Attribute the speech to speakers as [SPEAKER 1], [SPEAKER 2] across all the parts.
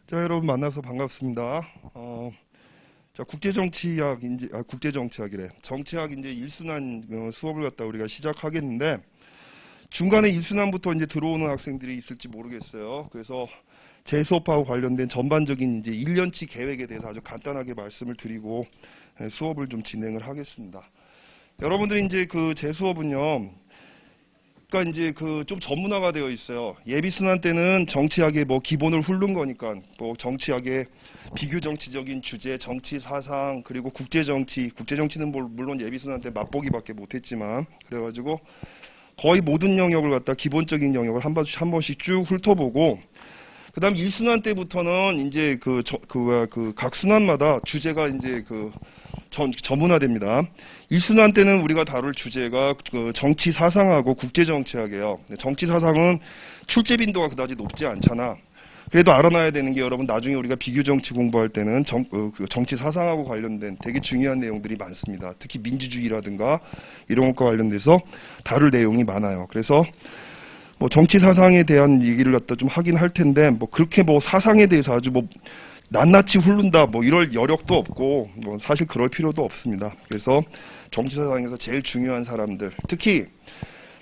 [SPEAKER 1] 자, 여러분 만나서 반갑습니다. 자, 국제정치학이래. 정치학 이제 1순환 수업을 갖다 우리가 시작하겠는데, 중간에 1순환부터 이제 들어오는 학생들이 있을지 모르겠어요. 그래서 제 수업하고 관련된 전반적인 이제 1년치 계획에 대해서 아주 간단하게 말씀을 드리고 수업을 좀 진행을 하겠습니다. 여러분들이 이제 제 수업은요, 그러니까 이제 좀 전문화가 되어 있어요. 예비순환 때는 정치학의 뭐 기본을 훑는 거니까 뭐 정치학의 비교 정치적인 주제, 정치 사상, 그리고 국제정치는 물론 예비순환 때 맛보기밖에 못했지만 그래가지고 거의 모든 영역을 갖다 기본적인 영역을 한 번씩 쭉 훑어보고, 그다음 1순환 때부터는 이제 각 순환마다 주제가 이제 전문화됩니다. 1순환 때는 우리가 다룰 주제가 정치 사상하고 국제 정치학이에요. 정치 사상은 출제 빈도가 그다지 높지 않잖아. 그래도 알아놔야 되는 게, 여러분 나중에 우리가 비교 정치 공부할 때는 정치 사상하고 관련된 되게 중요한 내용들이 많습니다. 특히 민주주의라든가 이런 것과 관련돼서 다룰 내용이 많아요. 그래서 뭐 정치 사상에 대한 얘기를 갖다 좀 하긴 할 텐데, 뭐 그렇게 뭐 사상에 대해서 아주 뭐 낱낱이 훑는다 뭐 이럴 여력도 없고 뭐 사실 그럴 필요도 없습니다. 그래서 정치 사상에서 제일 중요한 사람들, 특히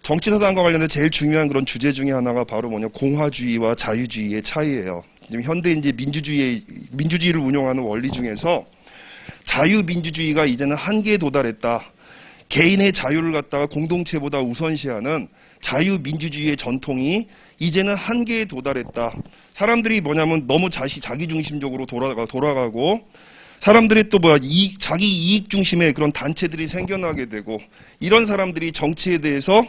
[SPEAKER 1] 정치 사상과 관련된 제일 중요한 그런 주제 중에 하나가 바로 공화주의와 자유주의의 차이예요. 지금 현대 이제 민주주의를 운영하는 원리 중에서 자유민주주의가 이제는 한계에 도달했다. 개인의 자유를 갖다가 공동체보다 우선시하는 자유민주주의의 전통이 이제는 한계에 도달했다. 사람들이 너무 자기중심적으로 돌아가고, 사람들이 또 자기 이익 중심의 그런 단체들이 생겨나게 되고, 이런 사람들이 정치에 대해서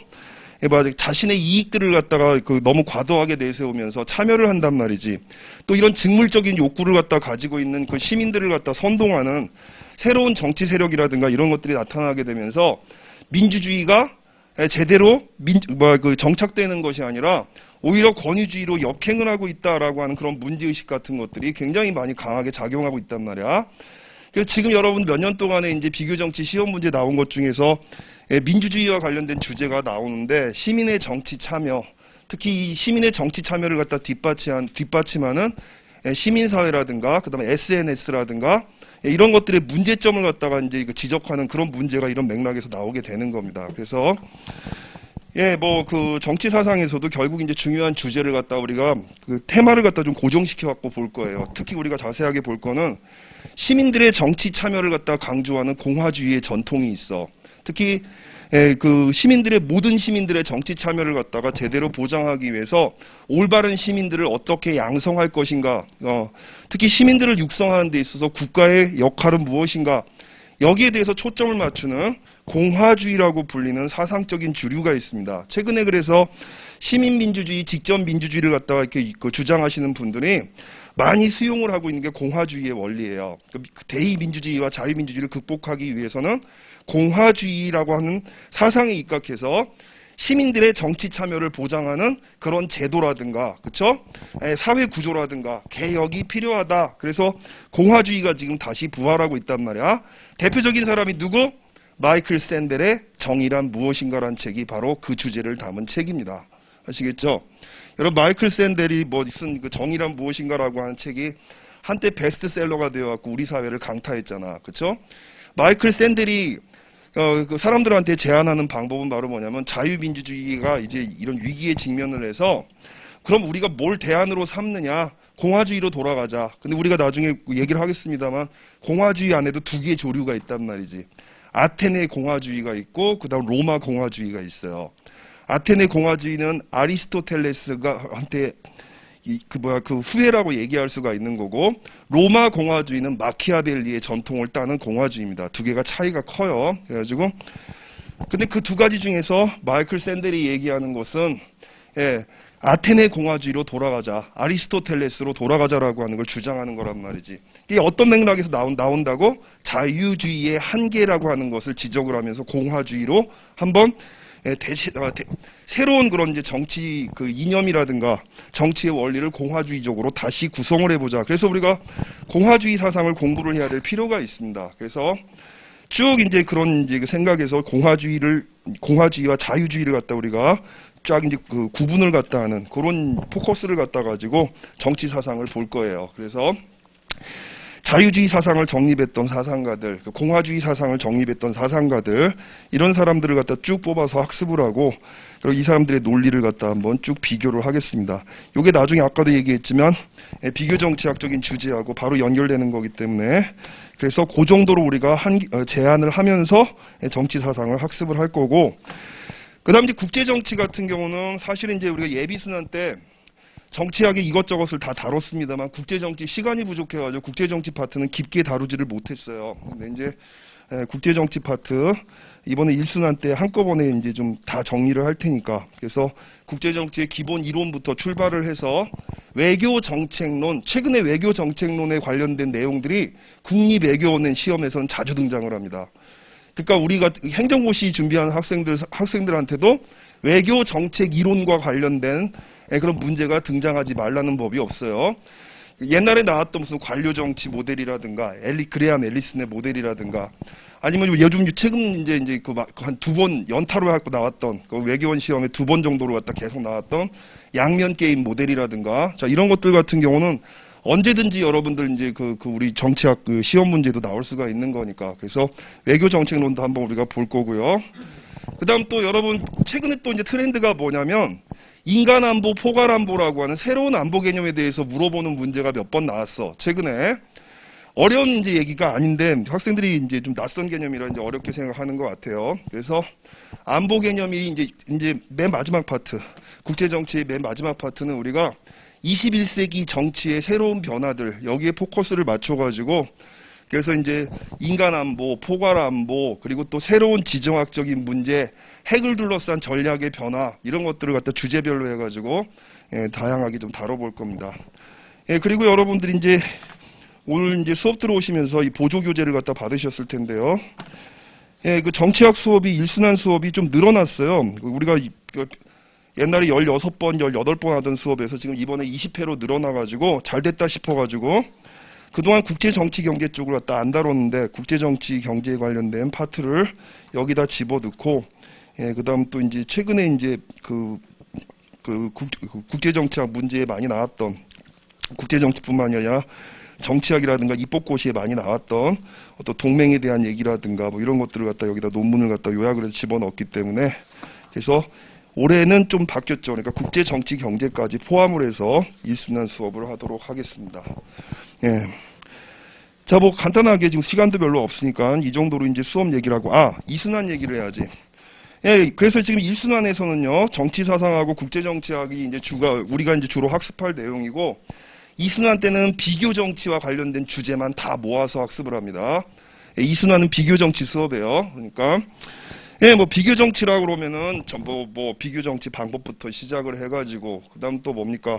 [SPEAKER 1] 자신의 이익들을 갖다가 너무 과도하게 내세우면서 참여를 한단 말이지. 또 이런 직물적인 욕구를 갖다 가지고 있는 시민들을 갖다 선동하는 새로운 정치 세력이라든가 이런 것들이 나타나게 되면서 민주주의가 제대로 정착되는 것이 아니라 오히려 권위주의로 역행을 하고 있다라고 하는 그런 문제의식 같은 것들이 굉장히 많이 강하게 작용하고 있단 말이야. 그래서 지금 여러분 몇 년 동안에 이제 비교정치 시험 문제 나온 것 중에서 민주주의와 관련된 주제가 나오는데, 시민의 정치 참여, 특히 이 시민의 정치 참여를 갖다 뒷받침하는 시민사회라든가 그다음에 SNS라든가 이런 것들의 문제점을 갖다가 이제 지적하는 그런 문제가 이런 맥락에서 나오게 되는 겁니다. 그래서 정치 사상에서도 결국 이제 중요한 주제를 갖다 우리가 테마를 갖다 좀 고정시켜 갖고 볼 거예요. 특히 우리가 자세하게 볼 거는 시민들의 정치 참여를 갖다 강조하는 공화주의의 전통이 있어. 특히 모든 시민들의 정치 참여를 갖다가 제대로 보장하기 위해서 올바른 시민들을 어떻게 양성할 것인가, 특히 시민들을 육성하는 데 있어서 국가의 역할은 무엇인가, 여기에 대해서 초점을 맞추는 공화주의라고 불리는 사상적인 주류가 있습니다. 최근에 그래서 시민민주주의, 직접민주주의를 갖다가 이렇게 주장하시는 분들이 많이 수용을 하고 있는 게 공화주의의 원리예요. 대의민주주의와 자유민주주의를 극복하기 위해서는 공화주의라고 하는 사상에 입각해서 시민들의 정치 참여를 보장하는 그런 제도라든가, 그쵸? 사회 구조라든가 개혁이 필요하다. 그래서 공화주의가 지금 다시 부활하고 있단 말이야. 대표적인 사람이 누구? 마이클 샌델의 정의란 무엇인가라는 책이 바로 그 주제를 담은 책입니다. 아시겠죠? 여러분, 마이클 샌델이 쓴 정의란 무엇인가라고 하는 책이 한때 베스트셀러가 되어갖고 우리 사회를 강타했잖아. 그쵸? 마이클 샌델이 사람들한테 제안하는 방법은 바로 자유민주주의가 이제 이런 위기에 직면을 해서, 그럼 우리가 뭘 대안으로 삼느냐? 공화주의로 돌아가자. 근데 우리가 나중에 얘기를 하겠습니다만, 공화주의 안에도 두 개의 조류가 있단 말이지. 아테네 공화주의가 있고, 그 다음 로마 공화주의가 있어요. 아테네 공화주의는 아리스토텔레스가 한테 후예라고 얘기할 수가 있는 거고, 로마 공화주의는 마키아벨리의 전통을 따는 공화주의입니다. 두 개가 차이가 커요. 그래가지고 근데 그 두 가지 중에서 마이클 샌델이 얘기하는 것은 아테네 공화주의로 돌아가자, 아리스토텔레스로 돌아가자라고 하는 걸 주장하는 거란 말이지. 이게 어떤 맥락에서 나온다고? 자유주의의 한계라고 하는 것을 지적을 하면서 공화주의로 한번 새로운 그런 이제 정치 이념이라든가 정치의 원리를 공화주의적으로 다시 구성을 해보자. 그래서 우리가 공화주의 사상을 공부를 해야 될 필요가 있습니다. 그래서 쭉 이제 그런 생각에서 공화주의와 자유주의를 갖다 우리가 쫙 이제 그 구분을 갖다 하는 그런 포커스를 갖다 가지고 정치 사상을 볼 거예요. 그래서 자유주의 사상을 정립했던 사상가들, 공화주의 사상을 정립했던 사상가들, 이런 사람들을 갖다 쭉 뽑아서 학습을 하고, 그리고 이 사람들의 논리를 갖다 한번 쭉 비교를 하겠습니다. 이게 나중에 아까도 얘기했지만 비교 정치학적인 주제하고 바로 연결되는 거기 때문에, 그래서 그 정도로 우리가 제안을 하면서 정치 사상을 학습을 할 거고, 그다음 이제 국제 정치 같은 경우는 사실은 이제 우리가 예비 순환 때 정치학의 이것저것을 다 다뤘습니다만 국제정치 시간이 부족해가지고 국제정치 파트는 깊게 다루지를 못했어요. 근데 이제 국제정치 파트 이번에 1순환 때 한꺼번에 이제 좀 다 정리를 할 테니까, 그래서 국제정치의 기본 이론부터 출발을 해서 외교 정책론, 최근에 외교 정책론에 관련된 내용들이 국립외교원 시험에서는 자주 등장을 합니다. 그러니까 우리가 행정고시 준비하는 학생들한테도 외교 정책 이론과 관련된 그런 문제가 등장하지 말라는 법이 없어요. 옛날에 나왔던 무슨 관료정치 모델이라든가 그레암 앨리슨의 모델이라든가, 아니면 요즘 최근 이제 그 한 두 번 연타로 갖고 나왔던 그 외교원 시험에 2번 정도로 갖다 계속 나왔던 양면 게임 모델이라든가, 자 이런 것들 같은 경우는 언제든지 여러분들 이제 그 우리 정치학 그 시험 문제도 나올 수가 있는 거니까, 그래서 외교 정책론도 한번 우리가 볼 거고요. 그다음 또 여러분 최근에 또 이제 트렌드가 뭐냐면 인간 안보, 포괄 안보라고 하는 새로운 안보 개념에 대해서 물어보는 문제가 몇 번 나왔어. 최근에 어려운 이제 얘기가 아닌데 학생들이 이제 좀 낯선 개념이라 이제 어렵게 생각하는 것 같아요. 그래서 안보 개념이 이제 맨 마지막 파트, 국제 정치의 맨 마지막 파트는 우리가 21세기 정치의 새로운 변화들 여기에 포커스를 맞춰가지고, 그래서 이제 인간 안보, 포괄 안보, 그리고 또 새로운 지정학적인 문제, 핵을 둘러싼 전략의 변화, 이런 것들을 갖다 주제별로 해가지고 다양하게 좀 다뤄볼 겁니다. 그리고 여러분들이 이제 오늘 이제 수업 들어오시면서 이 보조 교재를 갖다 받으셨을 텐데요. 그 정치학 수업이 1순환 수업이 좀 늘어났어요. 우리가 옛날에 16번, 18번 하던 수업에서 지금 이번에 20회로 늘어나가지고 잘 됐다 싶어가지고 그동안 국제 정치 경제 쪽을 갖다 안 다뤘는데 국제 정치 경제에 관련된 파트를 여기다 집어넣고, 그다음 또 이제 최근에 이제 국제 정치학 문제에 많이 나왔던, 국제 정치뿐만이 아니라 정치학이라든가 입법고시에 많이 나왔던 어떤 동맹에 대한 얘기라든가 뭐 이런 것들을 갖다 여기다 논문을 갖다 요약을 해서 집어넣었기 때문에, 그래서 올해는 좀 바뀌었죠. 그러니까 국제 정치 경제까지 포함을 해서 1순환 수업을 하도록 하겠습니다. 자, 뭐 간단하게 지금 시간도 별로 없으니까 이 정도로 이제 수업 얘기를 하고, 2순환 얘기를 해야지. 그래서 지금 1순환에서는요, 정치 사상하고 국제 정치학이 이제 우리가 이제 주로 학습할 내용이고, 2순환 때는 비교 정치와 관련된 주제만 다 모아서 학습을 합니다. 2순환은 비교 정치 수업이에요. 그러니까 뭐 비교 정치라고 그러면은 전부 뭐 비교 정치 방법부터 시작을 해가지고, 그다음 또 뭡니까?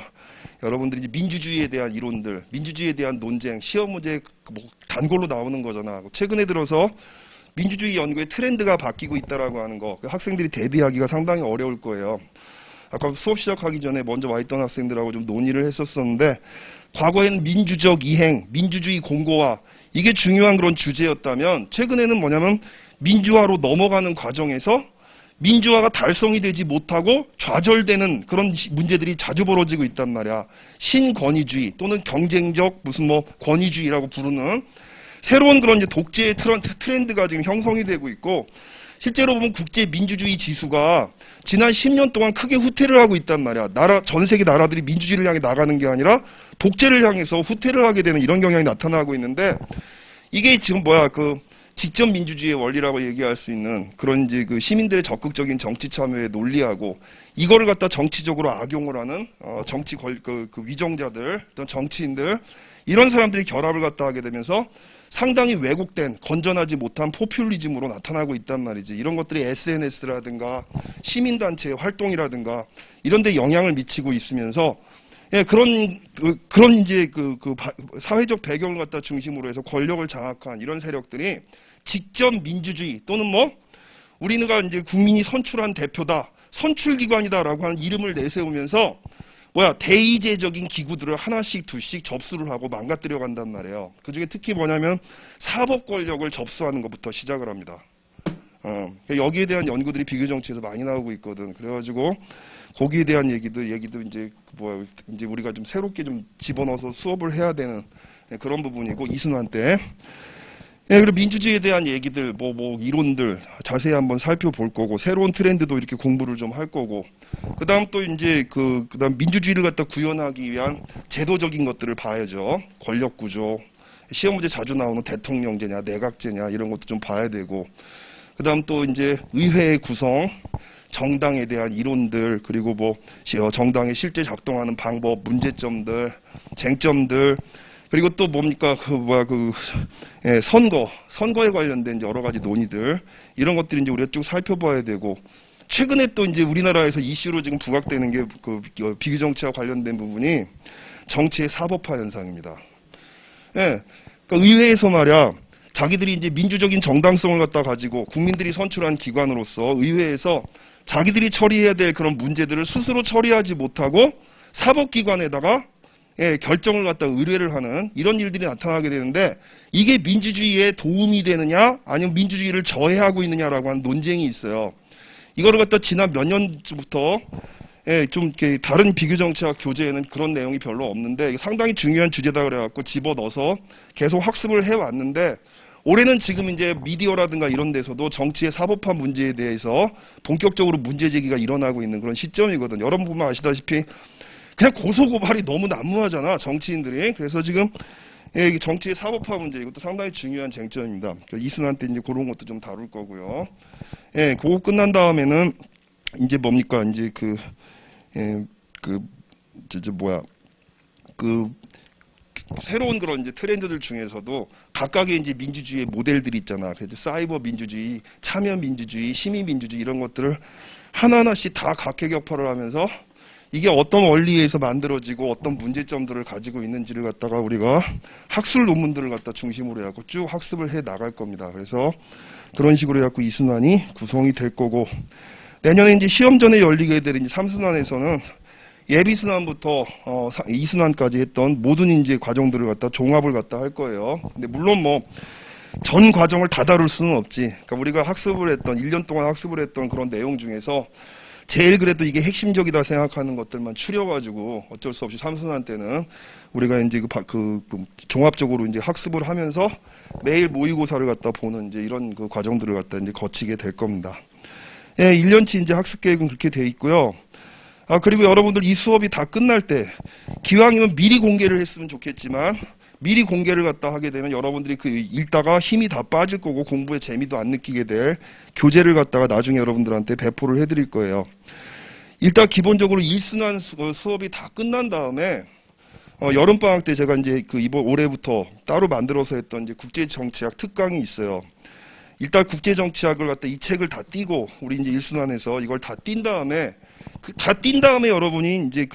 [SPEAKER 1] 여러분들이 이제 민주주의에 대한 이론들, 민주주의에 대한 논쟁, 시험 문제 뭐 단골로 나오는 거잖아. 최근에 들어서 민주주의 연구의 트렌드가 바뀌고 있다라고 하는 거, 학생들이 대비하기가 상당히 어려울 거예요. 아까 수업 시작하기 전에 먼저 와 있던 학생들하고 좀 논의를 했었었는데, 과거에는 민주적 이행, 민주주의 공고화, 이게 중요한 그런 주제였다면, 최근에는 뭐냐면 민주화로 넘어가는 과정에서 민주화가 달성이 되지 못하고 좌절되는 그런 문제들이 자주 벌어지고 있단 말이야. 신권위주의 또는 경쟁적 무슨 뭐 권위주의라고 부르는 새로운 그런 이제 독재의 트렌드가 지금 형성이 되고 있고, 실제로 보면 국제 민주주의 지수가 지난 10년 동안 크게 후퇴를 하고 있단 말이야. 전 세계 나라들이 민주주의를 향해 나가는 게 아니라 독재를 향해서 후퇴를 하게 되는 이런 경향이 나타나고 있는데, 이게 지금 직접 민주주의의 원리라고 얘기할 수 있는 그런 이제 그 시민들의 적극적인 정치 참여의 논리하고, 이거를 갖다 정치적으로 악용을 하는 정치 위정자들, 어떤 정치인들, 이런 사람들이 결합을 갖다 하게 되면서 상당히 왜곡된 건전하지 못한 포퓰리즘으로 나타나고 있단 말이지. 이런 것들이 SNS라든가 시민단체의 활동이라든가 이런 데 영향을 미치고 있으면서, 그런 이제 사회적 배경을 갖다 중심으로 해서 권력을 장악한 이런 세력들이 직접 민주주의 또는 우리가 이제 국민이 선출한 대표다, 선출기관이다라고 하는 이름을 내세우면서 대의제적인 기구들을 하나씩 둘씩 접수를 하고 망가뜨려 간단 말이에요. 그 중에 특히 뭐냐면 사법 권력을 접수하는 것부터 시작을 합니다. 여기에 대한 연구들이 비교 정치에서 많이 나오고 있거든. 그래가지고 거기에 대한 얘기도 이제 이제 우리가 좀 새롭게 좀 집어넣어서 수업을 해야 되는 그런 부분이고 이순환 때. 그리고 민주주의에 대한 얘기들, 이론들 자세히 한번 살펴볼 거고, 새로운 트렌드도 이렇게 공부를 좀 할 거고, 그 다음 또 이제 그다음 민주주의를 갖다 구현하기 위한 제도적인 것들을 봐야죠. 권력 구조, 시험 문제 자주 나오는 대통령제냐, 내각제냐, 이런 것도 좀 봐야 되고, 그 다음 또 이제 의회의 구성, 정당에 대한 이론들, 그리고 정당의 실제 작동하는 방법, 문제점들, 쟁점들, 그리고 또 뭡니까, 선거에 관련된 여러 가지 논의들, 이런 것들이 이제 우리가 쭉 살펴봐야 되고, 최근에 또 이제 우리나라에서 이슈로 지금 부각되는 게 비규정치와 관련된 부분이 정치의 사법화 현상입니다. 그러니까 의회에서 말이야, 자기들이 이제 민주적인 정당성을 갖다 가지고 국민들이 선출한 기관으로서 의회에서 자기들이 처리해야 될 그런 문제들을 스스로 처리하지 못하고 사법기관에다가 결정을 갖다 의뢰를 하는 이런 일들이 나타나게 되는데, 이게 민주주의에 도움이 되느냐 아니면 민주주의를 저해하고 있느냐라고 하는 논쟁이 있어요. 이거를 갖다 지난 몇 년부터 좀 이렇게 다른 비교정치학 교재에는 그런 내용이 별로 없는데 상당히 중요한 주제다 그래갖고 집어넣어서 계속 학습을 해왔는데, 올해는 지금 이제 미디어라든가 이런 데서도 정치의 사법화 문제에 대해서 본격적으로 문제 제기가 일어나고 있는 그런 시점이거든요. 여러분 보면 아시다시피 그냥 고소고발이 너무 난무하잖아, 정치인들이. 그래서 지금 정치의 사법화 문제, 이것도 상당히 중요한 쟁점입니다. 이순환 때 이제 그런 것도 좀 다룰 거고요. 그거 끝난 다음에는 이제 뭡니까, 이제 새로운 그런 이제 트렌드들 중에서도 각각의 이제 민주주의의 모델들이 있잖아. 그래서 사이버 민주주의, 참여 민주주의, 시민 민주주의 이런 것들을 하나하나씩 다 각계격파를 하면서 이게 어떤 원리에서 만들어지고 어떤 문제점들을 가지고 있는지를 갖다가 우리가 학술 논문들을 갖다 중심으로 해갖고 쭉 학습을 해 나갈 겁니다. 그래서 그런 식으로 해갖고 이순환이 구성이 될 거고, 내년에 이제 시험 전에 열리게 될 이제 3순환에서는 예비순환부터 이순환까지 했던 모든 이제 과정들을 갖다 종합을 갖다 할 거예요. 근데 물론 전 과정을 다 다룰 수는 없지. 그러니까 우리가 학습을 했던 1년 동안 학습을 했던 그런 내용 중에서 제일 그래도 이게 핵심적이다 생각하는 것들만 추려가지고 어쩔 수 없이 3순환 때는 우리가 이제 종합적으로 이제 학습을 하면서 매일 모의고사를 갖다 보는 이제 이런 그 과정들을 갖다 이제 거치게 될 겁니다. 1년치 이제 학습 계획은 그렇게 돼 있고요. 그리고 여러분들 이 수업이 다 끝날 때 기왕이면 미리 공개를 했으면 좋겠지만, 미리 공개를 갖다 하게 되면 여러분들이 읽다가 힘이 다 빠질 거고 공부에 재미도 안 느끼게 될 교재를 갖다가 나중에 여러분들한테 배포를 해드릴 거예요. 일단 기본적으로 1순환 수업이 다 끝난 다음에 여름방학 때 제가 이제 이번 올해부터 따로 만들어서 했던 이제 국제정치학 특강이 있어요. 일단 국제정치학을 갖다 이 책을 다 띄고 우리 이제 1순환에서 이걸 다 띈 다음에 여러분이 이제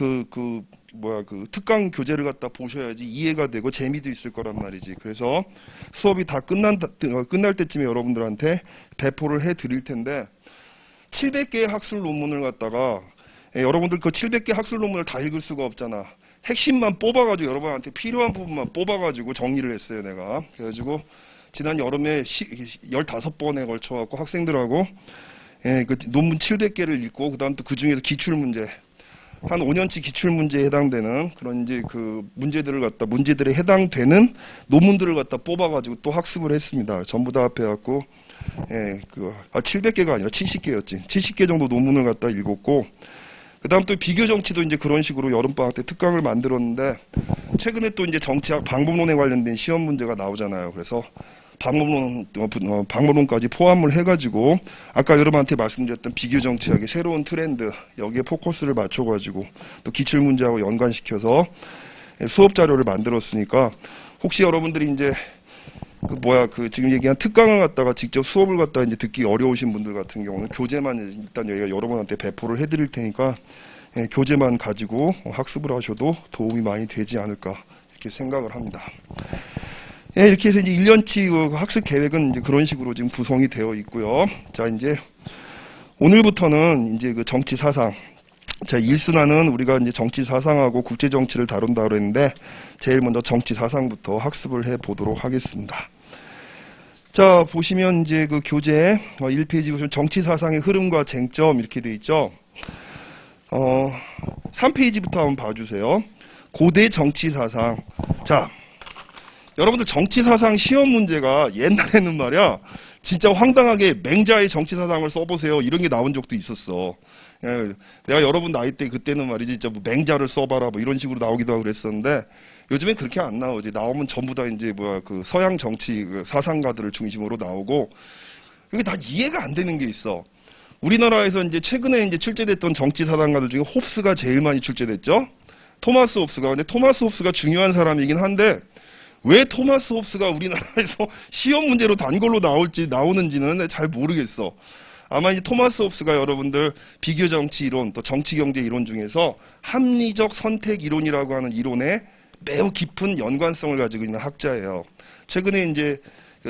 [SPEAKER 1] 특강 교재를 갖다 보셔야지 이해가 되고 재미도 있을 거란 말이지. 그래서 수업이 다 끝날 때쯤에 여러분들한테 배포를 해 드릴 텐데, 700개의 학술 논문을 갖다가 여러분들 그 700개 학술 논문을 다 읽을 수가 없잖아. 핵심만 뽑아가지고 여러분한테 필요한 부분만 뽑아가지고 정리를 했어요, 내가. 그래가지고 지난 여름에 15번에 걸쳐갖고 학생들하고 그 논문 700개를 읽고, 그 다음 또 그 중에서 기출문제, 한 5년치 기출문제에 해당되는 그런 이제 문제들에 해당되는 논문들을 갖다 뽑아가지고 또 학습을 했습니다. 전부 다 합해갖고, 700개가 아니라 70개였지. 70개 정도 논문을 갖다 읽었고, 그 다음 또 비교정치도 이제 그런 식으로 여름방학 때 특강을 만들었는데, 최근에 또 이제 정치학 방법론에 관련된 시험 문제가 나오잖아요. 그래서 방법론까지 포함을 해가지고 아까 여러분한테 말씀드렸던 비교정치학의 새로운 트렌드, 여기에 포커스를 맞춰가지고 또 기출문제하고 연관시켜서 수업 자료를 만들었으니까, 혹시 여러분들이 이제 지금 얘기한 특강을 갖다가 직접 수업을 갖다가 이제 듣기 어려우신 분들 같은 경우는 교재만 일단 여기가 여러분한테 배포를 해드릴 테니까 교재만 가지고 학습을 하셔도 도움이 많이 되지 않을까 이렇게 생각을 합니다. 이렇게 해서 이제 1년치 학습 계획은 이제 그런 식으로 지금 구성이 되어 있고요. 자, 이제 오늘부터는 이제 정치 사상. 자, 1순환은 우리가 이제 정치 사상하고 국제 정치를 다룬다 그랬는데, 제일 먼저 정치 사상부터 학습을 해 보도록 하겠습니다. 자, 보시면 이제 교재 1페이지 보시면 정치 사상의 흐름과 쟁점 이렇게 돼 있죠. 3페이지부터 한번 봐주세요. 고대 정치 사상. 자, 여러분들 정치 사상 시험 문제가 옛날에는 말이야, 진짜 황당하게 맹자의 정치 사상을 써보세요, 이런 게 나온 적도 있었어. 예, 내가 여러분 나이 때 그때는 말이지, 진짜 뭐 맹자를 써봐라 뭐 이런 식으로 나오기도 하고 그랬었는데, 요즘엔 그렇게 안 나오지. 나오면 전부 다 이제 그 서양 정치 그 사상가들을 중심으로 나오고, 이게 다 이해가 안 되는 게 있어. 우리나라에서 이제 최근에 이제 출제됐던 정치 사상가들 중에 홉스가 제일 많이 출제됐죠. 토마스 홉스가. 근데 토마스 홉스가 중요한 사람이긴 한데, 왜 토마스 홉스가 우리나라에서 시험 문제로 단골로 나오는지는 잘 모르겠어. 아마 이제 토마스 홉스가 여러분들 비교 정치 이론, 또 정치 경제 이론 중에서 합리적 선택 이론이라고 하는 이론에 매우 깊은 연관성을 가지고 있는 학자예요. 최근에 이제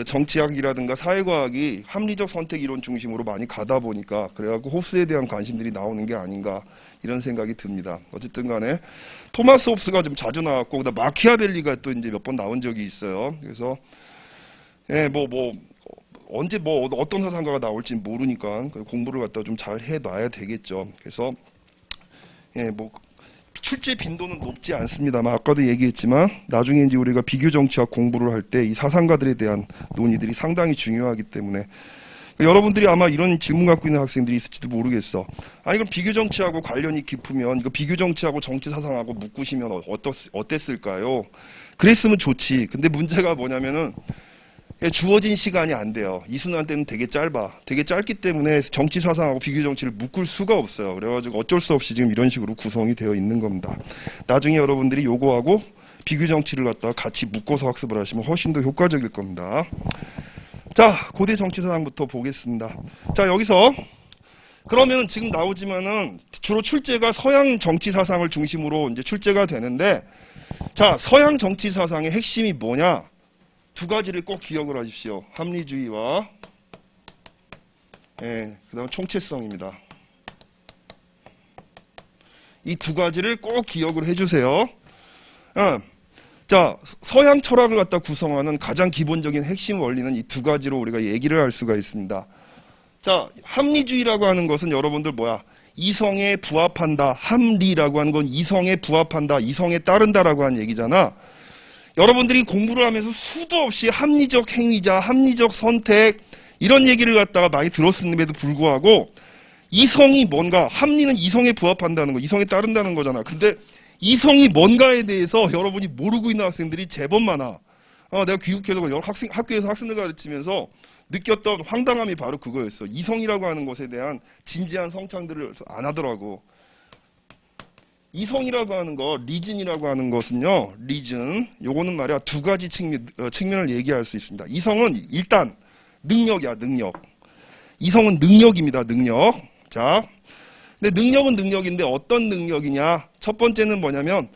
[SPEAKER 1] 정치학이라든가 사회과학이 합리적 선택 이론 중심으로 많이 가다 보니까 그래갖고 홉스에 대한 관심들이 나오는 게 아닌가 이런 생각이 듭니다. 어쨌든 간에 토마스 홉스가 좀 자주 나왔고, 그다음 마키아벨리가 또 이제 몇 번 나온 적이 있어요. 그래서 예, 언제 어떤 사상가가 나올지 모르니까 공부를 갖다 좀 잘 해놔야 되겠죠. 그래서 예, 출제 빈도는 높지 않습니다만, 아까도 얘기했지만 나중에 이제 우리가 비교 정치학 공부를 할 때 이 사상가들에 대한 논의들이 상당히 중요하기 때문에 여러분들이 아마 이런 질문 갖고 있는 학생들이 있을지도 모르겠어. 아니 그럼 비교 정치하고 관련이 깊으면 이거 비교 정치하고 정치 사상하고 묶으시면 어땠을까요? 그랬으면 좋지. 근데 문제가 뭐냐면은 주어진 시간이 안 돼요. 이순환 때는 되게 짧아. 되게 짧기 때문에 정치 사상하고 비교 정치를 묶을 수가 없어요. 그래가지고 어쩔 수 없이 지금 이런 식으로 구성이 되어 있는 겁니다. 나중에 여러분들이 요거하고 비교 정치를 갖다가 같이 묶어서 학습을 하시면 훨씬 더 효과적일 겁니다. 자, 고대 정치 사상부터 보겠습니다. 자, 여기서 그러면 지금 나오지만은 주로 출제가 서양 정치 사상을 중심으로 이제 출제가 되는데, 자, 서양 정치 사상의 핵심이 뭐냐? 두 가지를 꼭 기억을 하십시오. 합리주의와 그다음 총체성입니다. 이 두 가지를 꼭 기억을 해주세요. 자, 서양 철학을 갖다 구성하는 가장 기본적인 핵심 원리는 이 두 가지로 우리가 얘기를 할 수가 있습니다. 자, 합리주의라고 하는 것은 여러분들 이성에 부합한다. 합리라고 하는 건 이성에 부합한다. 이성에 따른다라고 하는 얘기잖아. 여러분들이 공부를 하면서 수도 없이 합리적 행위자, 합리적 선택 이런 얘기를 갖다가 많이 들었음에도 불구하고 이성이 뭔가, 합리는 이성에 부합한다는 거, 이성에 따른다는 거잖아. 근데 이성이 뭔가에 대해서 여러분이 모르고 있는 학생들이 제법 많아. 내가 귀국해서 학교에서 학생들 가르치면서 느꼈던 황당함이 바로 그거였어. 이성이라고 하는 것에 대한 진지한 성창들을 안 하더라고. 이성이라고 하는 거, 리즌이라고 하는 것은요, 리즌, 요거는 말이야 두 가지 측면을 얘기할 수 있습니다. 이성은 일단 능력이야, 능력. 이성은 능력입니다, 능력. 자, 근데 능력은 능력인데 어떤 능력이냐? 첫 번째는 뭐냐면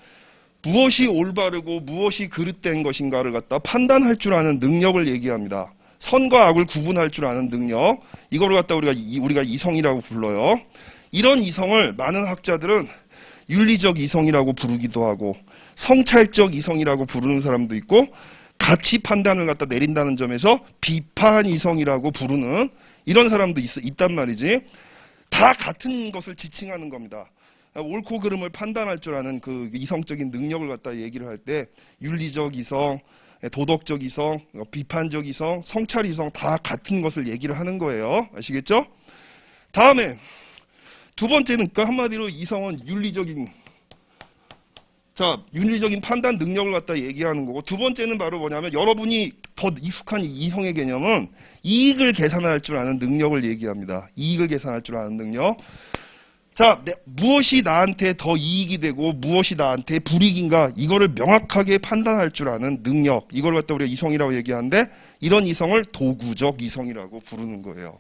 [SPEAKER 1] 무엇이 올바르고 무엇이 그릇된 것인가를 갖다 판단할 줄 아는 능력을 얘기합니다. 선과 악을 구분할 줄 아는 능력. 이거를 갖다 우리가 이성이라고 불러요. 이런 이성을 많은 학자들은 윤리적 이성이라고 부르기도 하고 성찰적 이성이라고 부르는 사람도 있고, 가치 판단을 갖다 내린다는 점에서 비판 이성이라고 부르는 이런 사람도 있단 말이지. 다 같은 것을 지칭하는 겁니다. 옳고 그름을 판단할 줄 아는 그 이성적인 능력을 갖다 얘기를 할 때 윤리적 이성, 도덕적 이성, 비판적 이성, 성찰 이성 다 같은 것을 얘기를 하는 거예요. 아시겠죠? 다음에 두 번째는 그 한마디로 이성은 윤리적인 판단 능력을 갖다 얘기하는 거고, 두 번째는 바로 뭐냐면 여러분이 더 익숙한 이성의 개념은 이익을 계산할 줄 아는 능력을 얘기합니다. 이익을 계산할 줄 아는 능력. 자, 무엇이 나한테 더 이익이 되고 무엇이 나한테 불이익인가 이거를 명확하게 판단할 줄 아는 능력. 이걸 갖다 우리가 이성이라고 얘기하는데, 이런 이성을 도구적 이성이라고 부르는 거예요.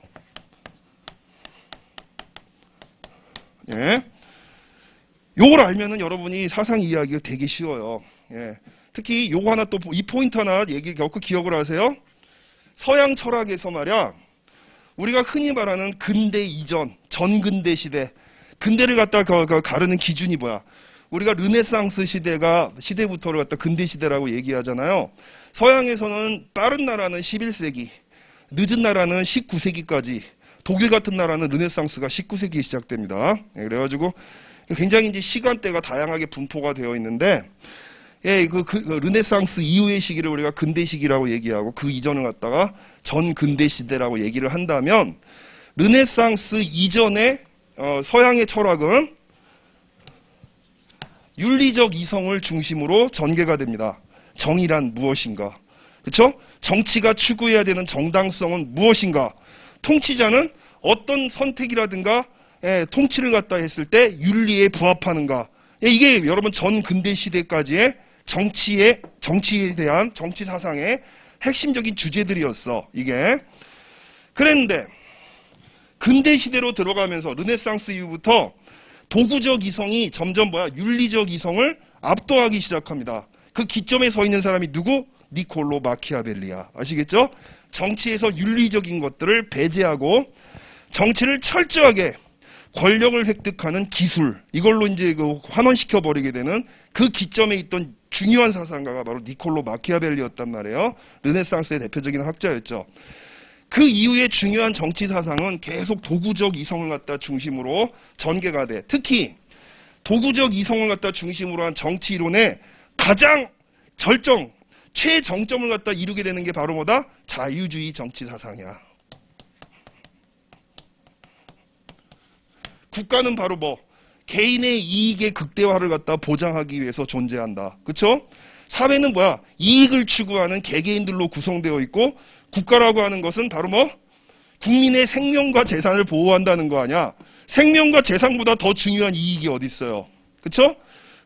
[SPEAKER 1] 예. 요걸 알면은 여러분이 사상 이해하기가 되게 쉬워요. 예. 특히 요거 하나 또 이 포인트 하나 기억을 하세요. 서양 철학에서 말이야, 우리가 흔히 말하는 근대 이전, 전근대 시대, 근대를 갖다 가르는 기준이 뭐야? 우리가 르네상스 시대부터를 갖다 근대 시대라고 얘기하잖아요. 서양에서는 빠른 나라는 11세기, 늦은 나라는 19세기까지, 독일 같은 나라는 르네상스가 19세기에 시작됩니다. 그래가지고 굉장히 이제 시간대가 다양하게 분포가 되어 있는데, 예, 그 르네상스 이후의 시기를 우리가 근대 시기라고 얘기하고 그 이전을 갖다가 전 근대 시대라고 얘기를 한다면, 르네상스 이전의 서양의 철학은 윤리적 이성을 중심으로 전개가 됩니다. 정의란 무엇인가? 그렇죠? 정치가 추구해야 되는 정당성은 무엇인가? 통치자는 어떤 선택이라든가 통치를 갖다 했을 때 윤리에 부합하는가? 이게 여러분 전 근대 시대까지의 정치에 대한 정치 사상의 핵심적인 주제들이었어. 이게. 그랬는데 근대 시대로 들어가면서 르네상스 이후부터 도구적 이성이 점점 윤리적 이성을 압도하기 시작합니다. 그 기점에 서 있는 사람이 누구? 니콜로 마키아벨리야. 아시겠죠? 정치에서 윤리적인 것들을 배제하고 정치를 철저하게 권력을 획득하는 기술, 이걸로 이제 환원시켜 버리게 되는 그 기점에 있던 중요한 사상가가 바로 니콜로 마키아벨리였단 말이에요. 르네상스의 대표적인 학자였죠. 그 이후에 중요한 정치 사상은 계속 도구적 이성을 갖다 중심으로 전개가 돼. 특히 도구적 이성을 갖다 중심으로 한 정치 이론의 가장 최정점을 갖다 이루게 되는 게 바로 뭐다? 자유주의 정치 사상이야. 국가는 바로 개인의 이익의 극대화를 갖다 보장하기 위해서 존재한다. 그렇죠? 사회는 이익을 추구하는 개개인들로 구성되어 있고, 국가라고 하는 것은 바로 국민의 생명과 재산을 보호한다는 거 아니야. 생명과 재산보다 더 중요한 이익이 어디 있어요. 그렇죠?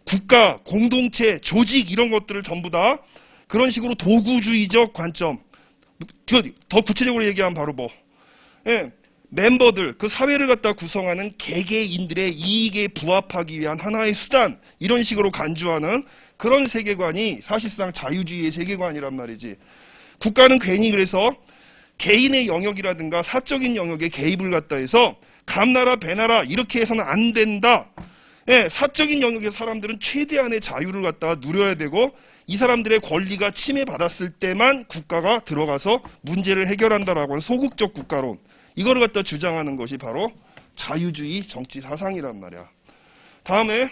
[SPEAKER 1] 국가, 공동체, 조직 이런 것들을 전부 다 그런 식으로 도구주의적 관점. 더 구체적으로 얘기하면 바로 멤버들, 그 사회를 갖다 구성하는 개개인들의 이익에 부합하기 위한 하나의 수단, 이런 식으로 간주하는 그런 세계관이 사실상 자유주의의 세계관이란 말이지. 국가는 괜히 그래서 개인의 영역이라든가 사적인 영역에 개입을 갖다 해서 감나라 배나라 이렇게 해서는 안 된다. 예, 사적인 영역의 사람들은 최대한의 자유를 갖다가 누려야 되고, 이 사람들의 권리가 침해받았을 때만 국가가 들어가서 문제를 해결한다라고 하는 소극적 국가론, 이거를 갖다 주장하는 것이 바로 자유주의 정치 사상이란 말이야. 다음에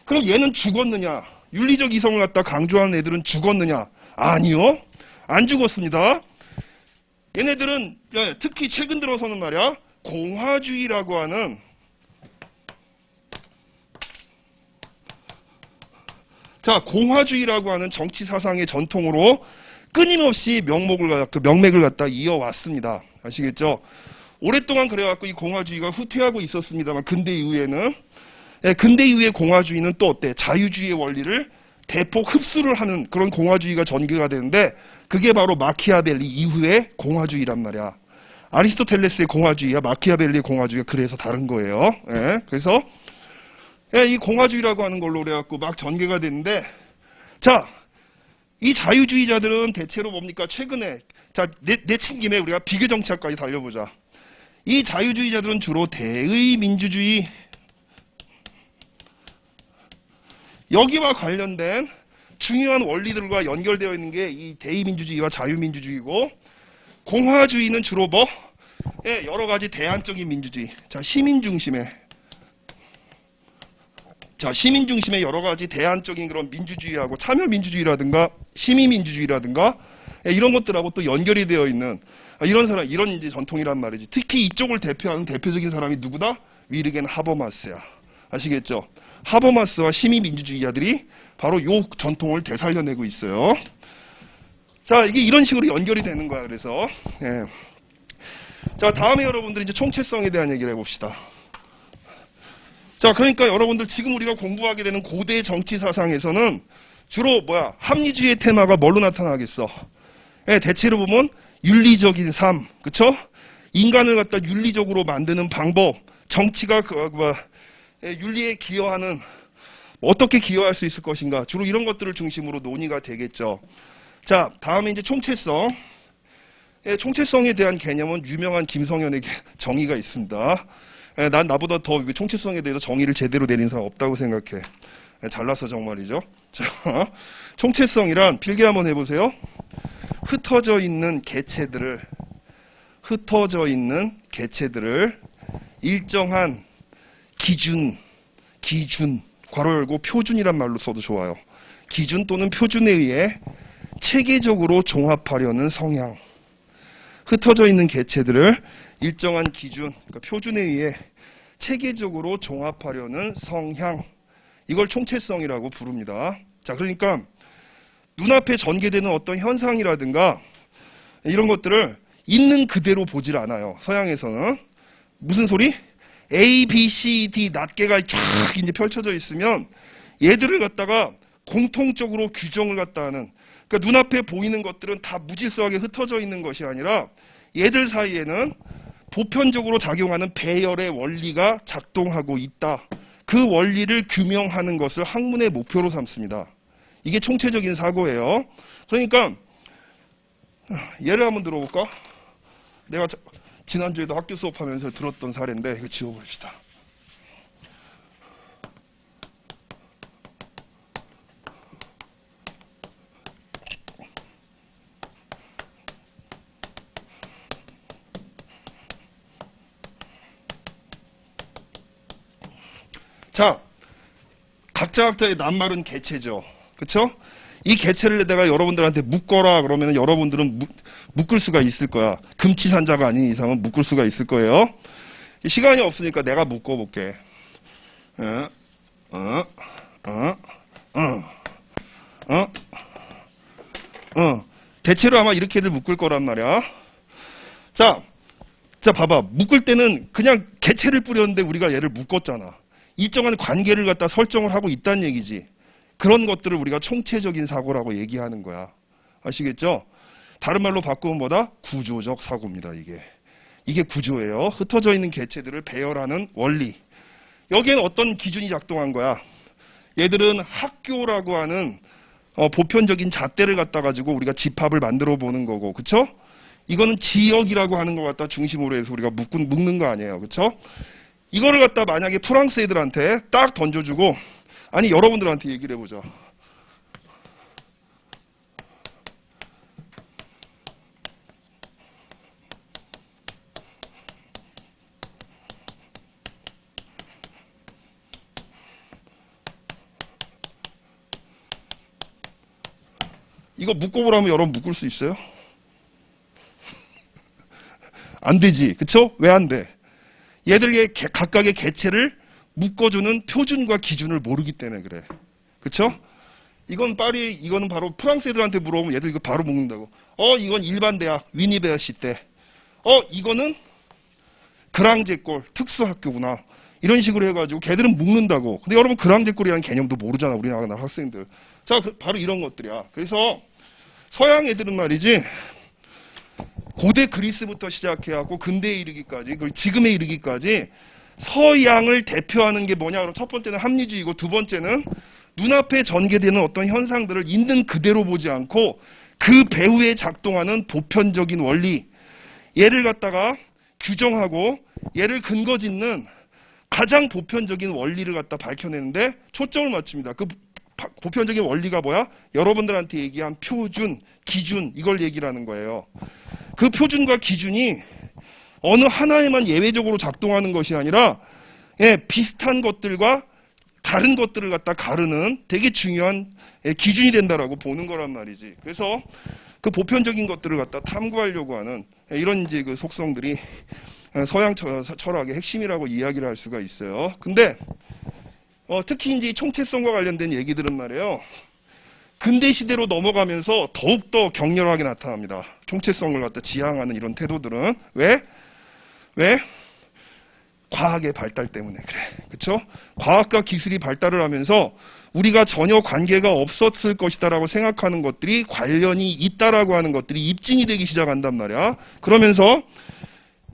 [SPEAKER 1] 그럼 얘는 죽었느냐? 윤리적 이성을 갖다 강조하는 애들은 죽었느냐? 아니요. 안 죽었습니다. 얘네들은 특히 최근 들어서는 말이야, 공화주의라고 하는 공화주의라고 하는 정치 사상의 전통으로 끊임없이 명맥을 갖다 이어왔습니다. 아시겠죠? 오랫동안 그래갖고 이 공화주의가 후퇴하고 있었습니다만, 근대 이후에는, 근대 이후의 공화주의는 또 어때? 자유주의의 원리를 대폭 흡수를 하는 그런 공화주의가 전개가 되는데, 그게 바로 마키아벨리 이후의 공화주의란 말이야. 아리스토텔레스의 공화주의와 마키아벨리의 공화주의가 그래서 다른 거예요. 예, 그래서 이 공화주의라고 하는 걸로 그래갖고 막 전개가 됐는데, 자, 이 자유주의자들은 대체로 뭡니까? 최근에, 내친 김에 우리가 비교 정치학까지 달려보자. 이 자유주의자들은 주로 대의민주주의, 여기와 관련된 중요한 원리들과 연결되어 있는 게 이 대의민주주의와 자유민주주의고, 공화주의는 주로 여러 가지 대안적인 민주주의. 시민 중심의 여러 가지 대안적인 그런 민주주의하고 참여민주주의라든가 시민민주주의라든가 이런 것들하고 또 연결이 되어 있는 이런 이제 전통이란 말이지. 특히 이쪽을 대표하는 대표적인 사람이 누구다? 위르겐 하버마스야. 아시겠죠? 하버마스와 시민민주주의자들이 바로 이 전통을 되살려내고 있어요. 자, 이게 이런 식으로 연결이 되는 거야. 그래서 자, 다음에 여러분들 이제 총체성에 대한 얘기를 해봅시다. 자, 그러니까 여러분들 지금 우리가 공부하게 되는 고대 정치 사상에서는 주로 합리주의의 테마가 뭘로 나타나겠어? 대체로 보면 윤리적인 삶, 그쵸? 인간을 갖다 윤리적으로 만드는 방법, 정치가 윤리에 기여하는, 어떻게 기여할 수 있을 것인가, 주로 이런 것들을 중심으로 논의가 되겠죠. 자, 다음에 이제 총체성. 총체성에 대한 개념은 유명한 김성현의 정의가 있습니다. 난 나보다 더 총체성에 대해서 정의를 제대로 내린 사람 없다고 생각해. 잘났어 정말이죠. 자, 총체성이란 필기 한번 해보세요. 흩어져 있는 개체들을 일정한 기준, 괄호 열고 표준이란 말로 써도 좋아요. 기준 또는 표준에 의해 체계적으로 종합하려는 성향. 흩어져 있는 개체들을 일정한 기준, 그러니까 표준에 의해 체계적으로 종합하려는 성향. 이걸 총체성이라고 부릅니다. 자, 그러니까 눈앞에 전개되는 어떤 현상이라든가 이런 것들을 있는 그대로 보질 않아요. 서양에서는. 무슨 소리? A, B, C, D 낱개가 쫙 이제 펼쳐져 있으면 얘들을 갖다가 공통적으로 규정을 갖다 하는, 그러니까 눈앞에 보이는 것들은 다 무질서하게 흩어져 있는 것이 아니라 얘들 사이에는 보편적으로 작용하는 배열의 원리가 작동하고 있다. 그 원리를 규명하는 것을 학문의 목표로 삼습니다. 이게 총체적인 사고예요. 그러니까 예를 한번 들어볼까? 내가 지난주에도 학교 수업하면서 들었던 사례인데 이거 지워버립시다. 자, 각자 각자의 낱말은 개체죠. 그쵸? 이 개체를 내가 여러분들한테 묶어라 그러면 여러분들은 묶을 수가 있을 거야. 금치산자가 아닌 이상은 묶을 수가 있을 거예요. 시간이 없으니까 내가 묶어볼게. 대체로 아마 이렇게들 묶을 거란 말이야. 자, 봐봐. 묶을 때는 그냥 개체를 뿌렸는데 우리가 얘를 묶었잖아. 일정한 관계를 갖다 설정을 하고 있다는 얘기지. 그런 것들을 우리가 총체적인 사고라고 얘기하는 거야. 아시겠죠? 다른 말로 바꾸면 뭐다? 구조적 사고입니다, 이게. 이게 구조예요. 흩어져 있는 개체들을 배열하는 원리. 여기에는 어떤 기준이 작동한 거야? 얘들은 학교라고 하는 보편적인 잣대를 갖다 가지고 우리가 집합을 만들어 보는 거고, 그쵸? 이거는 지역이라고 하는 걸 갖다 중심으로 해서 우리가 묶는 거 아니에요, 그쵸? 이거를 갖다 만약에 프랑스 애들한테 딱 던져주고, 아니 여러분들한테 얘기를 해보자. 이거 묶어보라면 여러분 묶을 수 있어요? 안 되지, 그쵸? 왜 안 돼? 얘들의 각각의 개체를 묶어주는 표준과 기준을 모르기 때문에 그래. 그쵸? 이거는 바로 프랑스 애들한테 물어보면 얘들 이거 바로 묶는다고. 이건 일반 대학, 위니베어시 때. 이거는 그랑제골, 특수학교구나. 이런 식으로 해가지고 걔들은 묶는다고. 근데 여러분 그랑제골이라는 개념도 모르잖아, 우리나라 학생들. 자, 바로 이런 것들이야. 그래서 서양 애들은 말이지, 고대 그리스부터 시작해갖고 근대에 이르기까지, 그리고 지금에 이르기까지 서양을 대표하는 게 뭐냐? 그럼 첫 번째는 합리주의고, 두 번째는 눈앞에 전개되는 어떤 현상들을 있는 그대로 보지 않고 그 배후에 작동하는 보편적인 원리, 얘를 갖다가 규정하고 얘를 근거 짓는 가장 보편적인 원리를 갖다 밝혀내는데 초점을 맞춥니다. 그 보편적인 원리가 뭐야? 여러분들한테 얘기한 표준, 기준, 이걸 얘기를 하는 거예요. 그 표준과 기준이 어느 하나에만 예외적으로 작동하는 것이 아니라 비슷한 것들과 다른 것들을 갖다 가르는 되게 중요한 기준이 된다라고 보는 거란 말이지. 그래서 그 보편적인 것들을 갖다 탐구하려고 하는 이런 이제 그 속성들이 서양 철학의 핵심이라고 이야기를 할 수가 있어요. 근데 특히 이제 총체성과 관련된 얘기들은 말이에요. 근대 시대로 넘어가면서 더욱더 격렬하게 나타납니다. 총체성을 갖다 지향하는 이런 태도들은. 왜? 과학의 발달 때문에 그래. 그쵸? 과학과 기술이 발달을 하면서 우리가 전혀 관계가 없었을 것이다라고 생각하는 것들이 관련이 있다라고 하는 것들이 입증이 되기 시작한단 말이야. 그러면서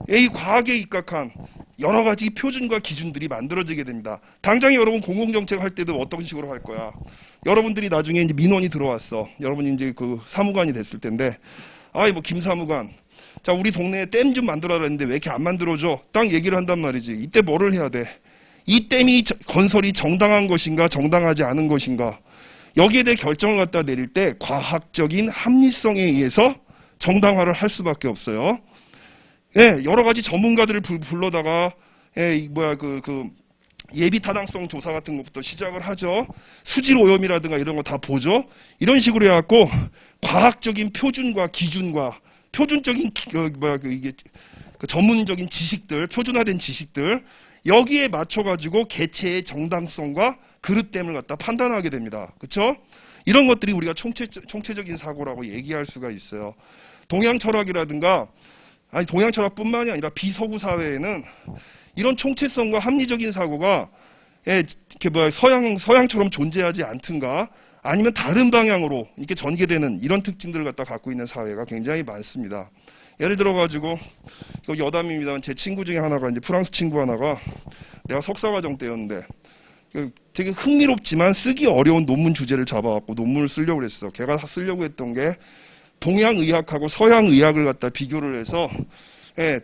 [SPEAKER 1] 이 과학에 입각한 여러 가지 표준과 기준들이 만들어지게 됩니다. 당장에 여러분 공공정책 할 때도 어떤 식으로 할 거야? 여러분들이 나중에 이제 민원이 들어왔어. 여러분이 이제 그 사무관이 됐을 텐데, 뭐 김사무관, 자 우리 동네에 댐 좀 만들어라 했는데 왜 이렇게 안 만들어줘? 딱 얘기를 한단 말이지. 이때 뭐를 해야 돼? 이 댐이 건설이 정당한 것인가 정당하지 않은 것인가, 여기에 대해 결정을 갖다 내릴 때 과학적인 합리성에 의해서 정당화를 할 수밖에 없어요. 여러 가지 전문가들을 불러다가 예비 타당성 조사 같은 것부터 시작을 하죠. 수질 오염이라든가 이런 거 다 보죠. 이런 식으로 해갖고 과학적인 표준과 기준과 표준적인 이게 그 전문적인 지식들, 표준화된 지식들 여기에 맞춰가지고 개체의 정당성과 그릇됨을 갖다 판단하게 됩니다. 그렇죠? 이런 것들이 우리가 총체적인 사고라고 얘기할 수가 있어요. 동양 철학이라든가 아니 동양 철학뿐만이 아니라 비서구 사회에는 이런 총체성과 합리적인 사고가 서양처럼 존재하지 않든가 아니면 다른 방향으로 이렇게 전개되는 이런 특징들을 갖고 있는 사회가 굉장히 많습니다. 예를 들어가지고 여담입니다만 제 친구 중에 하나가 이제 프랑스 친구 하나가 내가 석사과정 때였는데 되게 흥미롭지만 쓰기 어려운 논문 주제를 잡아갖고 논문을 쓰려고 했어. 걔가 쓰려고 했던 게 동양의학하고 서양의학을 갖다 비교를 해서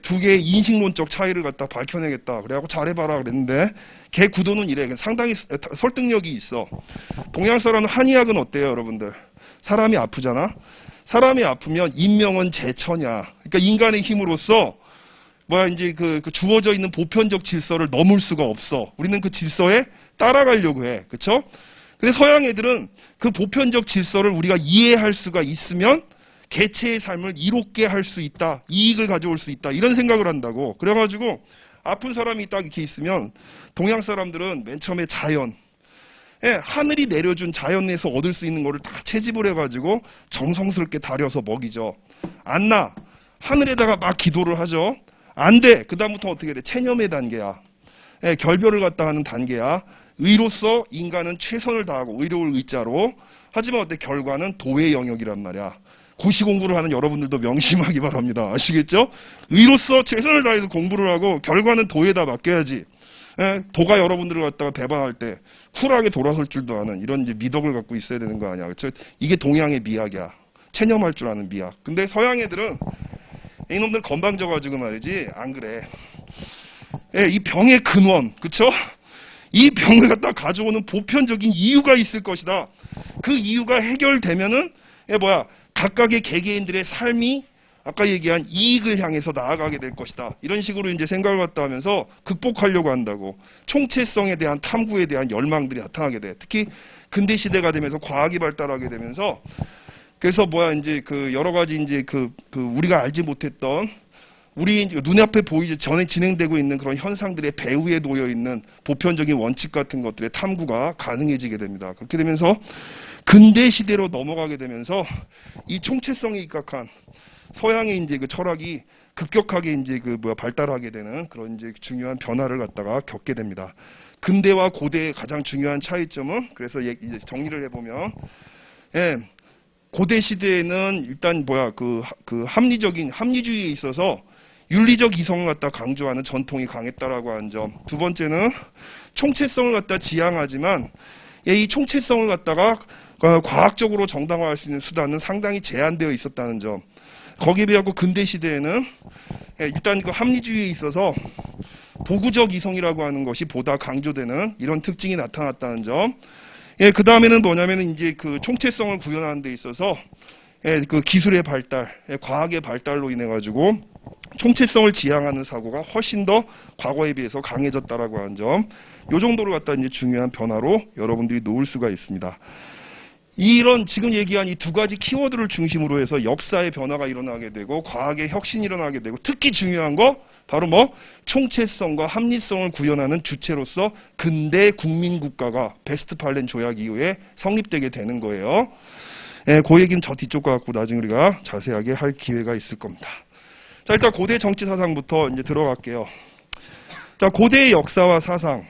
[SPEAKER 1] 두 개의 인식론적 차이를 갖다 밝혀내겠다. 그래갖고 잘해봐라 그랬는데 걔 구도는 이래. 상당히 설득력이 있어. 동양 사람은 한의학은 어때요, 여러분들? 사람이 아프잖아. 사람이 아프면 인명은 제처냐. 그러니까 인간의 힘으로써 이제 그 주어져 있는 보편적 질서를 넘을 수가 없어. 우리는 그 질서에 따라가려고 해. 그쵸? 근데 서양 애들은 그 보편적 질서를 우리가 이해할 수가 있으면 개체의 삶을 이롭게 할 수 있다. 이익을 가져올 수 있다. 이런 생각을 한다고. 그래가지고 아픈 사람이 딱 이렇게 있으면 동양 사람들은 맨 처음에 자연, 하늘이 내려준 자연에서 얻을 수 있는 거를 다 채집을 해가지고 정성스럽게 다려서 먹이죠. 안 나. 하늘에다가 막 기도를 하죠. 안 돼. 그 다음부터 어떻게 돼? 체념의 단계야. 결별을 갖다 하는 단계야. 의로서 인간은 최선을 다하고 의로울 의자로. 하지만 어때? 결과는 도의 영역이란 말이야. 고시 공부를 하는 여러분들도 명심하기 바랍니다. 아시겠죠? 의로서 최선을 다해서 공부를 하고 결과는 도에다 맡겨야지. 도가 여러분들을 갖다가 배반할 때 쿨하게 돌아설 줄도 아는 이런 이제 미덕을 갖고 있어야 되는 거 아니야. 그렇죠? 이게 동양의 미학이야. 체념할 줄 아는 미학. 근데 서양 애들은 이놈들 건방져가지고 말이지 안 그래. 이 병의 근원, 그쵸? 이 병을 갖다 가져오는 보편적인 이유가 있을 것이다. 그 이유가 해결되면은 각각의 개개인들의 삶이 아까 얘기한 이익을 향해서 나아가게 될 것이다. 이런 식으로 이제 생각을 갖다 하면서 극복하려고 한다고. 총체성에 대한 탐구에 대한 열망들이 나타나게 돼. 특히 근대 시대가 되면서 과학이 발달하게 되면서 그래서 이제 그 여러 가지 이제 그 우리가 알지 못했던 우리 눈앞에 보이지 전에 진행되고 있는 그런 현상들의 배후에 놓여 있는 보편적인 원칙 같은 것들의 탐구가 가능해지게 됩니다. 그렇게 되면서 근대 시대로 넘어가게 되면서 이 총체성에 입각한 서양의 이제 그 철학이 급격하게 이제 발달하게 되는 그런 이제 중요한 변화를 갖다가 겪게 됩니다. 근대와 고대의 가장 중요한 차이점은 그래서 이제 정리를 해보면, 고대 시대에는 일단 그 합리주의에 있어서 윤리적 이성을 갖다 강조하는 전통이 강했다라고 하는 점. 두 번째는 총체성을 갖다 지향하지만 이 총체성을 갖다가 과학적으로 정당화할 수 있는 수단은 상당히 제한되어 있었다는 점. 거기에 비하고 근대 시대에는 일단 그 합리주의에 있어서 도구적 이성이라고 하는 것이 보다 강조되는 이런 특징이 나타났다는 점. 그 다음에는 뭐냐면은 이제 그 총체성을 구현하는 데 있어서 그 기술의 발달, 과학의 발달로 인해 가지고 총체성을 지향하는 사고가 훨씬 더 과거에 비해서 강해졌다라고 하는 점. 요 정도를 갖다 이제 중요한 변화로 여러분들이 놓을 수가 있습니다. 이런 지금 얘기한 이 두 가지 키워드를 중심으로 해서 역사의 변화가 일어나게 되고 과학의 혁신이 일어나게 되고 특히 중요한 거 바로 총체성과 합리성을 구현하는 주체로서 근대 국민국가가 베스트팔렌 조약 이후에 성립되게 되는 거예요. 그 얘기는 저 뒤쪽 거 갖고 나중에 우리가 자세하게 할 기회가 있을 겁니다. 자, 일단 고대 정치 사상부터 이제 들어갈게요. 자, 고대의 역사와 사상.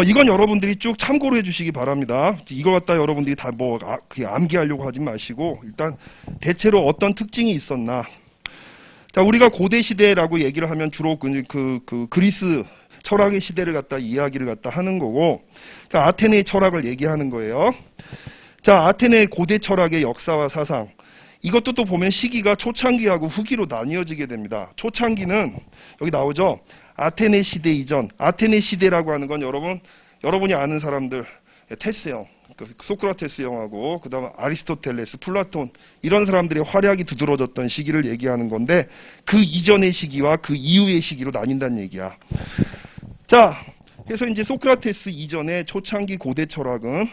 [SPEAKER 1] 이건 여러분들이 쭉 참고로 해주시기 바랍니다. 이거 갖다 여러분들이 다 암기하려고 하지 마시고 일단 대체로 어떤 특징이 있었나. 자, 우리가 고대 시대라고 얘기를 하면 주로 그리스 철학의 시대를 갖다 이야기를 갖다 하는 거고, 그러니까 아테네의 철학을 얘기하는 거예요. 자, 아테네 고대 철학의 역사와 사상. 이것도 또 보면 시기가 초창기하고 후기로 나뉘어지게 됩니다. 초창기는 여기 나오죠. 아테네 시대 이전. 아테네 시대라고 하는 건 여러분이 아는 사람들, 테스형, 소크라테스 형하고 그다음에 아리스토텔레스, 플라톤 이런 사람들의 활약이 두드러졌던 시기를 얘기하는 건데 그 이전의 시기와 그 이후의 시기로 나뉜다는 얘기야. 자, 그래서 이제 소크라테스 이전에 초창기 고대 철학은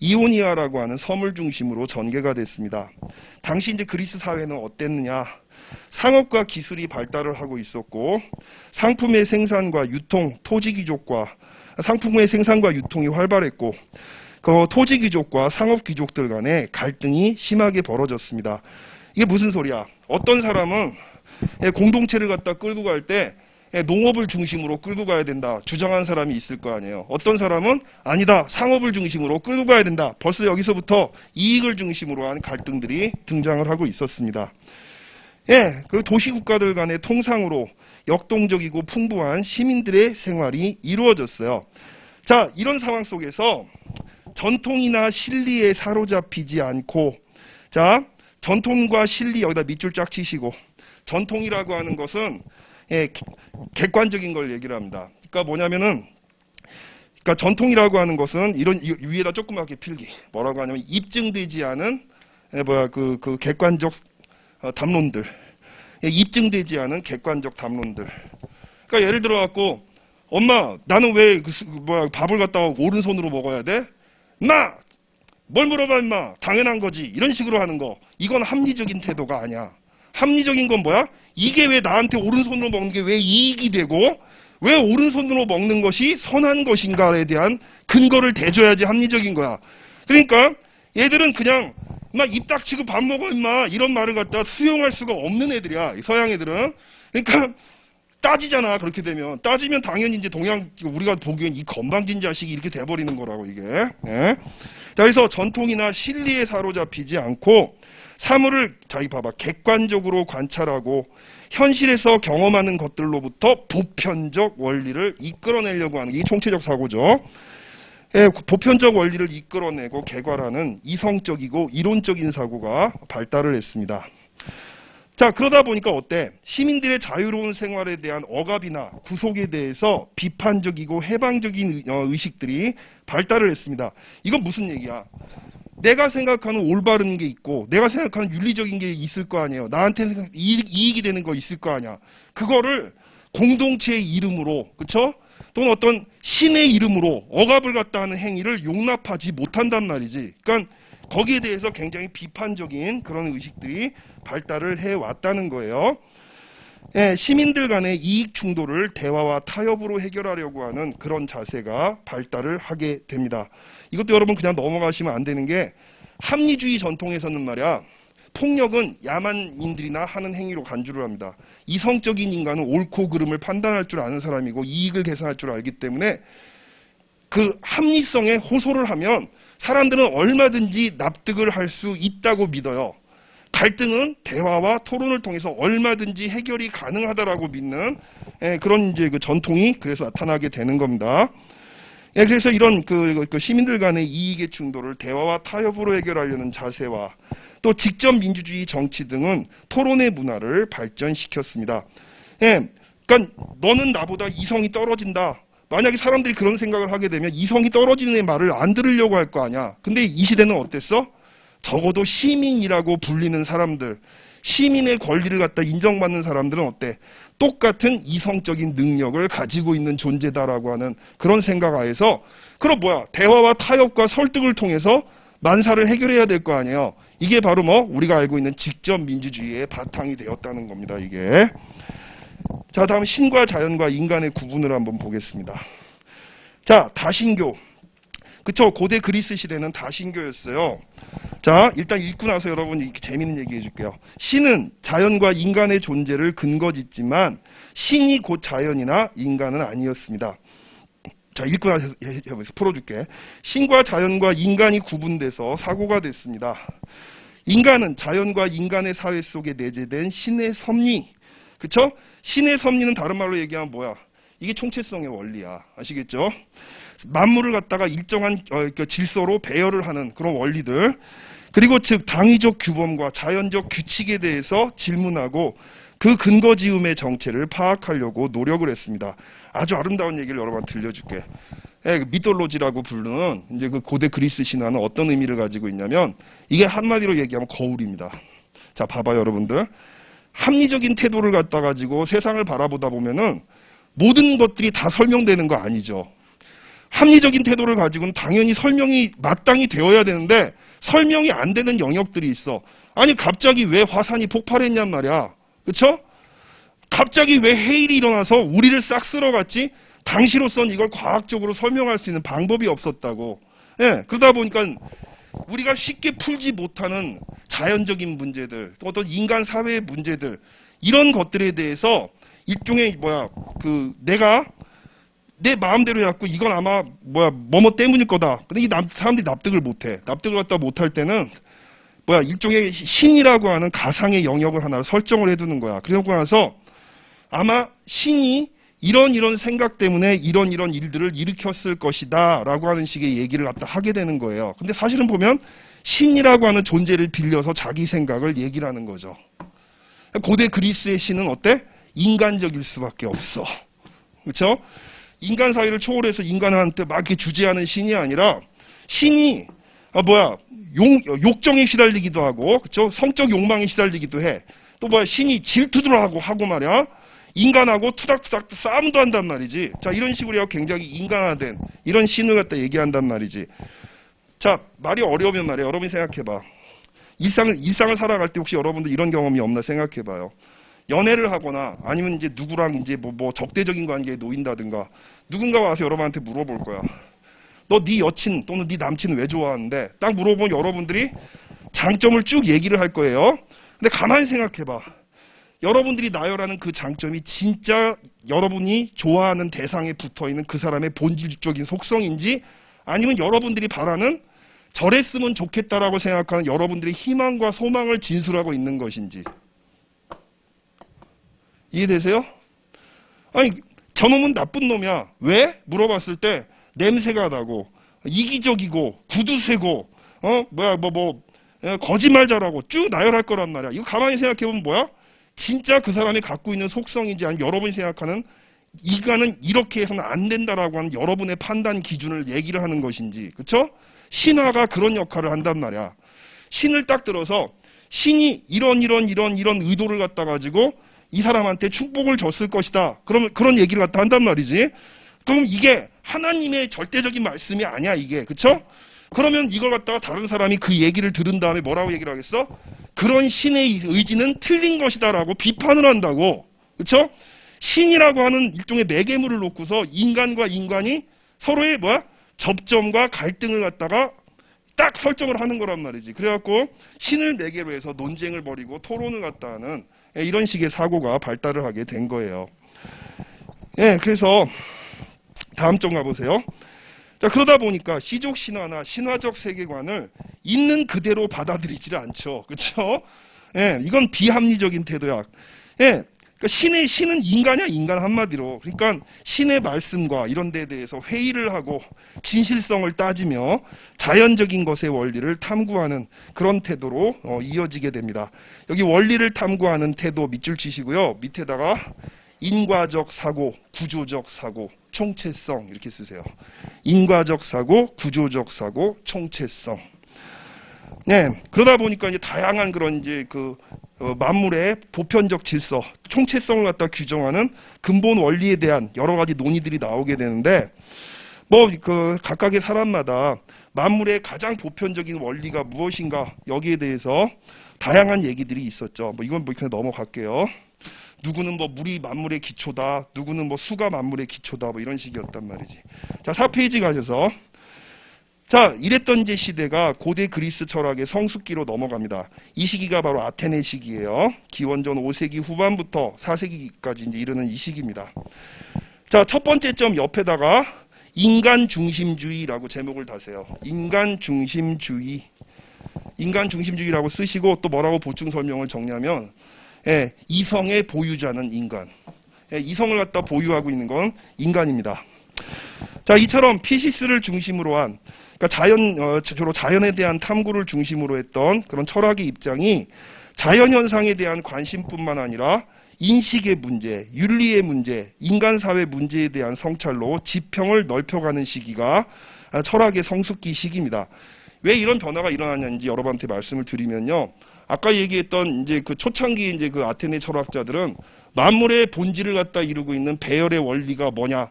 [SPEAKER 1] 이오니아라고 하는 섬을 중심으로 전개가 됐습니다. 당시 이제 그리스 사회는 어땠느냐? 상업과 기술이 발달을 하고 있었고 상품의 생산과 유통, 토지 귀족과 상품의 생산과 유통이 활발했고 그 토지 귀족과 상업 귀족들 간의 갈등이 심하게 벌어졌습니다. 이게 무슨 소리야? 어떤 사람은 공동체를 갖다 끌고 갈 때 농업을 중심으로 끌고 가야 된다 주장하는 사람이 있을 거 아니에요. 어떤 사람은 아니다 상업을 중심으로 끌고 가야 된다. 벌써 여기서부터 이익을 중심으로 한 갈등들이 등장을 하고 있었습니다. 그리고 도시국가들 간의 통상으로 역동적이고 풍부한 시민들의 생활이 이루어졌어요. 자, 이런 상황 속에서 전통이나 실리에 사로잡히지 않고, 자, 전통과 실리 여기다 밑줄 쫙 치시고, 전통이라고 하는 것은 객관적인 걸 얘기를 합니다. 그러니까 뭐냐면은, 그러니까 전통이라고 하는 것은 이런 위에다 조그맣게 필기 뭐라고 하냐면 입증되지 않은 그 객관적 담론들, 입증되지 않은 객관적 담론들. 그러니까 예를 들어 갖고 엄마 나는 왜 밥을 갖다가 오른손으로 먹어야 돼? 마! 뭘 물어봐 임마. 당연한 거지. 이런 식으로 하는 거. 이건 합리적인 태도가 아니야. 합리적인 건 뭐야? 이게 왜 나한테 오른손으로 먹는 게 왜 이익이 되고 왜 오른손으로 먹는 것이 선한 것인가에 대한 근거를 대줘야지 합리적인 거야. 그러니까 얘들은 그냥 막 입 닥치고 밥 먹어 임마 이런 말을 갖다 수용할 수가 없는 애들이야. 서양 애들은. 그러니까 따지잖아. 그렇게 되면 따지면 당연히 이제 우리가 보기엔 이 건방진 자식이 이렇게 돼버리는 거라고 이게. 자, 그래서 전통이나 실리에 사로잡히지 않고 사물을 자기 봐봐 객관적으로 관찰하고 현실에서 경험하는 것들로부터 보편적 원리를 이끌어내려고 하는 게 이 총체적 사고죠. 보편적 원리를 이끌어내고 개괄하는 이성적이고 이론적인 사고가 발달을 했습니다. 자, 그러다 보니까 어때? 시민들의 자유로운 생활에 대한 억압이나 구속에 대해서 비판적이고 해방적인 의식들이 발달을 했습니다. 이건 무슨 얘기야? 내가 생각하는 올바른 게 있고 내가 생각하는 윤리적인 게 있을 거 아니에요. 나한테 이익이 되는 거 있을 거 아니야. 그거를 공동체의 이름으로, 그쵸? 또는 어떤 신의 이름으로 억압을 갖다 하는 행위를 용납하지 못한단 말이지. 그러니까 거기에 대해서 굉장히 비판적인 그런 의식들이 발달을 해왔다는 거예요. 시민들 간의 이익 충돌을 대화와 타협으로 해결하려고 하는 그런 자세가 발달을 하게 됩니다. 이것도 여러분 그냥 넘어가시면 안 되는 게 합리주의 전통에서는 말이야. 폭력은 야만인들이나 하는 행위로 간주를 합니다. 이성적인 인간은 옳고 그름을 판단할 줄 아는 사람이고 이익을 계산할 줄 알기 때문에 그 합리성에 호소를 하면 사람들은 얼마든지 납득을 할 수 있다고 믿어요. 갈등은 대화와 토론을 통해서 얼마든지 해결이 가능하다라고 믿는 그런 이제 그 전통이 그래서 나타나게 되는 겁니다. 그래서 이런 그 시민들 간의 이익의 충돌을 대화와 타협으로 해결하려는 자세와 또 직접 민주주의 정치 등은 토론의 문화를 발전시켰습니다. 그러니까 너는 나보다 이성이 떨어진다. 만약에 사람들이 그런 생각을 하게 되면 이성이 떨어지는 애 말을 안 들으려고 할 거 아니야. 근데 이 시대는 어땠어? 적어도 시민이라고 불리는 사람들, 시민의 권리를 갖다 인정받는 사람들은 어때? 똑같은 이성적인 능력을 가지고 있는 존재다라고 하는 그런 생각 하에서 그럼 뭐야? 대화와 타협과 설득을 통해서 만사를 해결해야 될 거 아니에요. 이게 바로 우리가 알고 있는 직접 민주주의의 바탕이 되었다는 겁니다. 이게. 자, 다음 신과 자연과 인간의 구분을 한번 보겠습니다. 자, 다신교. 그쵸? 고대 그리스 시대는 다신교였어요. 자, 일단 읽고 나서 여러분 이렇게 재미있는 얘기 해줄게요. 신은 자연과 인간의 존재를 근거짓지만 신이 곧 자연이나 인간은 아니었습니다. 자, 읽고 나서 풀어줄게. 신과 자연과 인간이 구분돼서 사고가 됐습니다. 인간은 자연과 인간의 사회 속에 내재된 신의 섭리. 그쵸? 신의 섭리는 다른 말로 얘기하면 뭐야? 이게 총체성의 원리야. 아시겠죠? 만물을 갖다가 일정한 질서로 배열을 하는 그런 원리들. 그리고 즉 당위적 규범과 자연적 규칙에 대해서 질문하고 그 근거지음의 정체를 파악하려고 노력을 했습니다. 아주 아름다운 얘기를 여러분한테 들려줄게. 미톨로지라고 부르는 이제 그 고대 그리스 신화는 어떤 의미를 가지고 있냐면 이게 한마디로 얘기하면 거울입니다. 자, 봐봐요, 여러분들. 합리적인 태도를 갖다 가지고 세상을 바라보다 보면은 모든 것들이 다 설명되는 거 아니죠. 합리적인 태도를 가지고는 당연히 설명이 마땅히 되어야 되는데 설명이 안 되는 영역들이 있어. 아니 갑자기 왜 화산이 폭발했냔 말이야. 그쵸? 갑자기 왜 해일이 일어나서 우리를 싹 쓸어갔지? 당시로선 이걸 과학적으로 설명할 수 있는 방법이 없었다고. 예, 그러다 보니까 우리가 쉽게 풀지 못하는 자연적인 문제들, 또 어떤 인간 사회의 문제들, 이런 것들에 대해서 일종의 내가 내 마음대로 해갖고 이건 아마 뭐뭐 때문일 거다. 근데 사람들이 납득을 못해. 납득을 갖다 못할 때는 일종의 신이라고 하는 가상의 영역을 하나 설정을 해두는 거야. 그러고 나서 아마 신이 이런 생각 때문에 이런 일들을 일으켰을 것이다 라고 하는 식의 얘기를 갖다 하게 되는 거예요. 근데 사실은 보면 신이라고 하는 존재를 빌려서 자기 생각을 얘기를 하는 거죠. 고대 그리스의 신은 어때? 인간적일 수밖에 없어. 그렇죠? 인간 사회를 초월해서 인간한테 막 이렇게 주재하는 신이 아니라 신이 욕정에 시달리기도 하고, 그렇죠? 성적 욕망에 시달리기도 해. 또 신이 질투도 하고 말이야. 인간하고 투닥투닥 싸움도 한단 말이지. 자, 이런 식으로 굉장히 인간화된 이런 신을 갖다 얘기한단 말이지. 자, 말이 어려우면 말이야. 여러분이 생각해봐. 일상을 살아갈 때 혹시 여러분들 이런 경험이 없나 생각해봐요. 연애를 하거나 아니면 이제 누구랑 이제 뭐 적대적인 관계에 놓인다든가 누군가가 와서 여러분한테 물어볼 거야. 너 네 여친 또는 네 남친 왜 좋아하는데? 딱 물어보면 여러분들이 장점을 쭉 얘기를 할 거예요. 근데 가만히 생각해봐. 여러분들이 나열하는 그 장점이 진짜 여러분이 좋아하는 대상에 붙어있는 그 사람의 본질적인 속성인지 아니면 여러분들이 바라는 저랬으면 좋겠다라고 생각하는 여러분들의 희망과 소망을 진술하고 있는 것인지. 이해되세요? 아니, 저놈은 나쁜 놈이야. 왜? 물어봤을 때 냄새가 나고 이기적이고 구두쇠고 거짓말 잘하고 쭉 나열할 거란 말이야. 이거 가만히 생각해보면 뭐야? 진짜 그 사람이 갖고 있는 속성인지 아니면 여러분이 생각하는 인간은 이렇게 해서는 안 된다라고 하는 여러분의 판단 기준을 얘기를 하는 것인지. 그렇죠? 신화가 그런 역할을 한단 말이야. 신을 딱 들어서 신이 이런 의도를 갖다 가지고 이 사람한테 축복을 줬을 것이다. 그러면 그런 얘기를 갖다 한단 말이지. 그럼 이게 하나님의 절대적인 말씀이 아니야, 이게. 그렇죠? 그러면 이걸 갖다가 다른 사람이 그 얘기를 들은 다음에 뭐라고 얘기를 하겠어? 그런 신의 의지는 틀린 것이다라고 비판을 한다고. 그렇죠? 신이라고 하는 일종의 매개물을 놓고서 인간과 인간이 서로의 접점과 갈등을 갖다가 딱 설정을 하는 거란 말이지. 그래갖고 신을 매개로 해서 논쟁을 벌이고 토론을 갖다 하는 이런 식의 사고가 발달을 하게 된 거예요. 예, 그래서 다음 점 가보세요. 자, 그러다 보니까 시족 신화나 신화적 세계관을 있는 그대로 받아들이지를 않죠. 그렇죠? 예, 이건 비합리적인 태도야. 예, 그러니까 신은 인간이야, 인간 한마디로. 그러니까 신의 말씀과 이런 데에 대해서 회의를 하고 진실성을 따지며 자연적인 것의 원리를 탐구하는 그런 태도로 이어지게 됩니다. 여기 원리를 탐구하는 태도 밑줄 치시고요. 밑에다가 인과적 사고, 구조적 사고, 총체성 이렇게 쓰세요. 인과적 사고, 구조적 사고, 총체성. 네, 그러다 보니까 이제 다양한 그런 이제 만물의 보편적 질서, 총체성을 갖다 규정하는 근본 원리에 대한 여러 가지 논의들이 나오게 되는데, 각각의 사람마다 만물의 가장 보편적인 원리가 무엇인가 여기에 대해서 다양한 얘기들이 있었죠. 이건 그냥 넘어갈게요. 누구는 물이 만물의 기초다, 누구는 수가 만물의 기초다, 이런 식이었단 말이지. 자, 4페이지 가셔서. 자, 이랬던 이제 시대가 고대 그리스 철학의 성숙기로 넘어갑니다. 이 시기가 바로 아테네 시기예요. 기원전 5세기 후반부터 4세기까지 이제 이르는 이 시기입니다. 자, 첫 번째 점 옆에다가 인간 중심주의라고 제목을 다세요. 인간 중심주의. 인간 중심주의라고 쓰시고 또 뭐라고 보충 설명을 정리하면 이성의 보유자는 인간. 이성을 갖다 보유하고 있는 건 인간입니다. 자, 이처럼 피시스를 중심으로 한 주로 자연에 대한 탐구를 중심으로 했던 그런 철학의 입장이 자연현상에 대한 관심뿐만 아니라 인식의 문제, 윤리의 문제, 인간사회 문제에 대한 성찰로 지평을 넓혀가는 시기가 철학의 성숙기 시기입니다. 왜 이런 변화가 일어나는지 여러분한테 말씀을 드리면요. 아까 얘기했던 이제 초창기 이제 아테네 철학자들은 만물의 본질을 갖다 이루고 있는 배열의 원리가 뭐냐?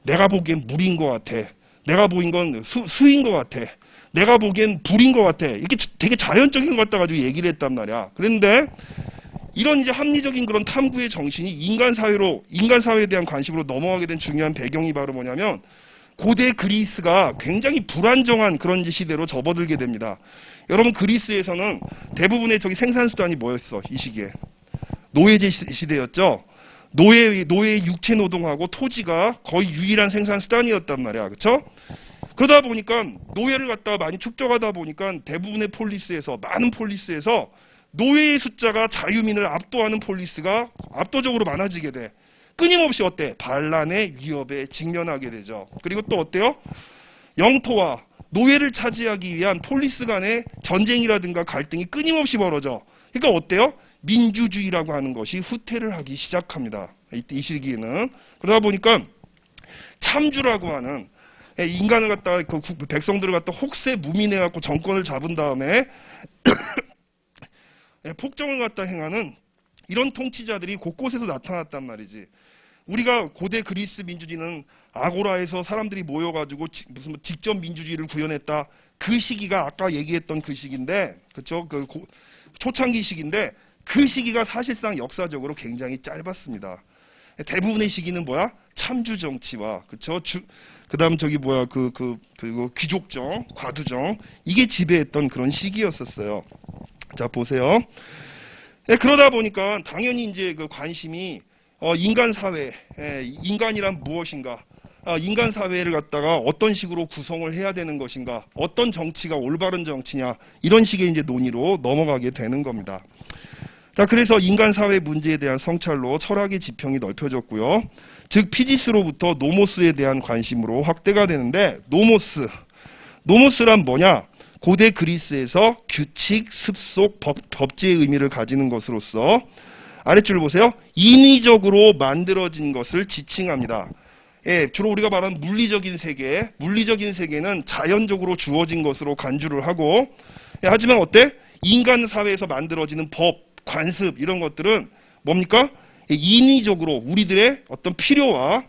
[SPEAKER 1] 내가 보기엔 물인 것 같아. 내가 보인 건 수인 것 같아. 내가 보기엔 불인 것 같아. 이렇게 되게 자연적인 것 같다 가지고 얘기를 했단 말이야. 그런데 이런 이제 합리적인 그런 탐구의 정신이 인간 사회에 대한 관심으로 넘어가게 된 중요한 배경이 바로 뭐냐면 고대 그리스가 굉장히 불안정한 그런 시대로 접어들게 됩니다. 여러분 그리스에서는 대부분의 생산수단이 뭐였어? 이 시기에 노예제 시대였죠. 노예의 육체 노동하고 토지가 거의 유일한 생산수단이었단 말이야. 그렇죠? 그러다 보니까 노예를 갖다가 많이 축적하다 보니까 대부분의 많은 폴리스에서 노예의 숫자가 자유민을 압도하는 폴리스가 압도적으로 많아지게 돼. 끊임없이 어때? 반란의 위협에 직면하게 되죠. 그리고 또 어때요? 영토와 노예를 차지하기 위한 폴리스 간의 전쟁이라든가 갈등이 끊임없이 벌어져. 그러니까 어때요? 민주주의라고 하는 것이 후퇴를 하기 시작합니다. 이 시기에는. 그러다 보니까 참주라고 하는 인간을 갖다가 백성들을 갖다 혹세 무민해 갖고 정권을 잡은 다음에 폭정을 갖다 행하는 이런 통치자들이 곳곳에서 나타났단 말이지. 우리가 고대 그리스 민주주의는 아고라에서 사람들이 모여가지고 무슨 직접 민주주의를 구현했다. 그 시기가 아까 얘기했던 그 시기인데, 그쵸? 초창기 시기인데 그 시기가 사실상 역사적으로 굉장히 짧았습니다. 대부분의 시기는 뭐야? 참주 정치와, 그쵸? 그다음 그리고 귀족정, 과두정 이게 지배했던 그런 시기였었어요. 자 보세요. 그러다 보니까 당연히 이제 그 관심이 인간 사회, 인간이란 무엇인가, 인간 사회를 갖다가 어떤 식으로 구성을 해야 되는 것인가, 어떤 정치가 올바른 정치냐 이런 식의 이제 논의로 넘어가게 되는 겁니다. 자, 그래서 인간 사회 문제에 대한 성찰로 철학의 지평이 넓혀졌고요. 즉 피지스로부터 노모스에 대한 관심으로 확대가 되는데 노모스란 뭐냐? 고대 그리스에서 규칙, 습속, 법제의 의미를 가지는 것으로서 아랫줄을 보세요. 인위적으로 만들어진 것을 지칭합니다. 예, 주로 우리가 말하는 물리적인 세계는 자연적으로 주어진 것으로 간주를 하고, 하지만 어때? 인간 사회에서 만들어지는 법, 관습 이런 것들은 뭡니까? 인위적으로 우리들의 어떤 필요와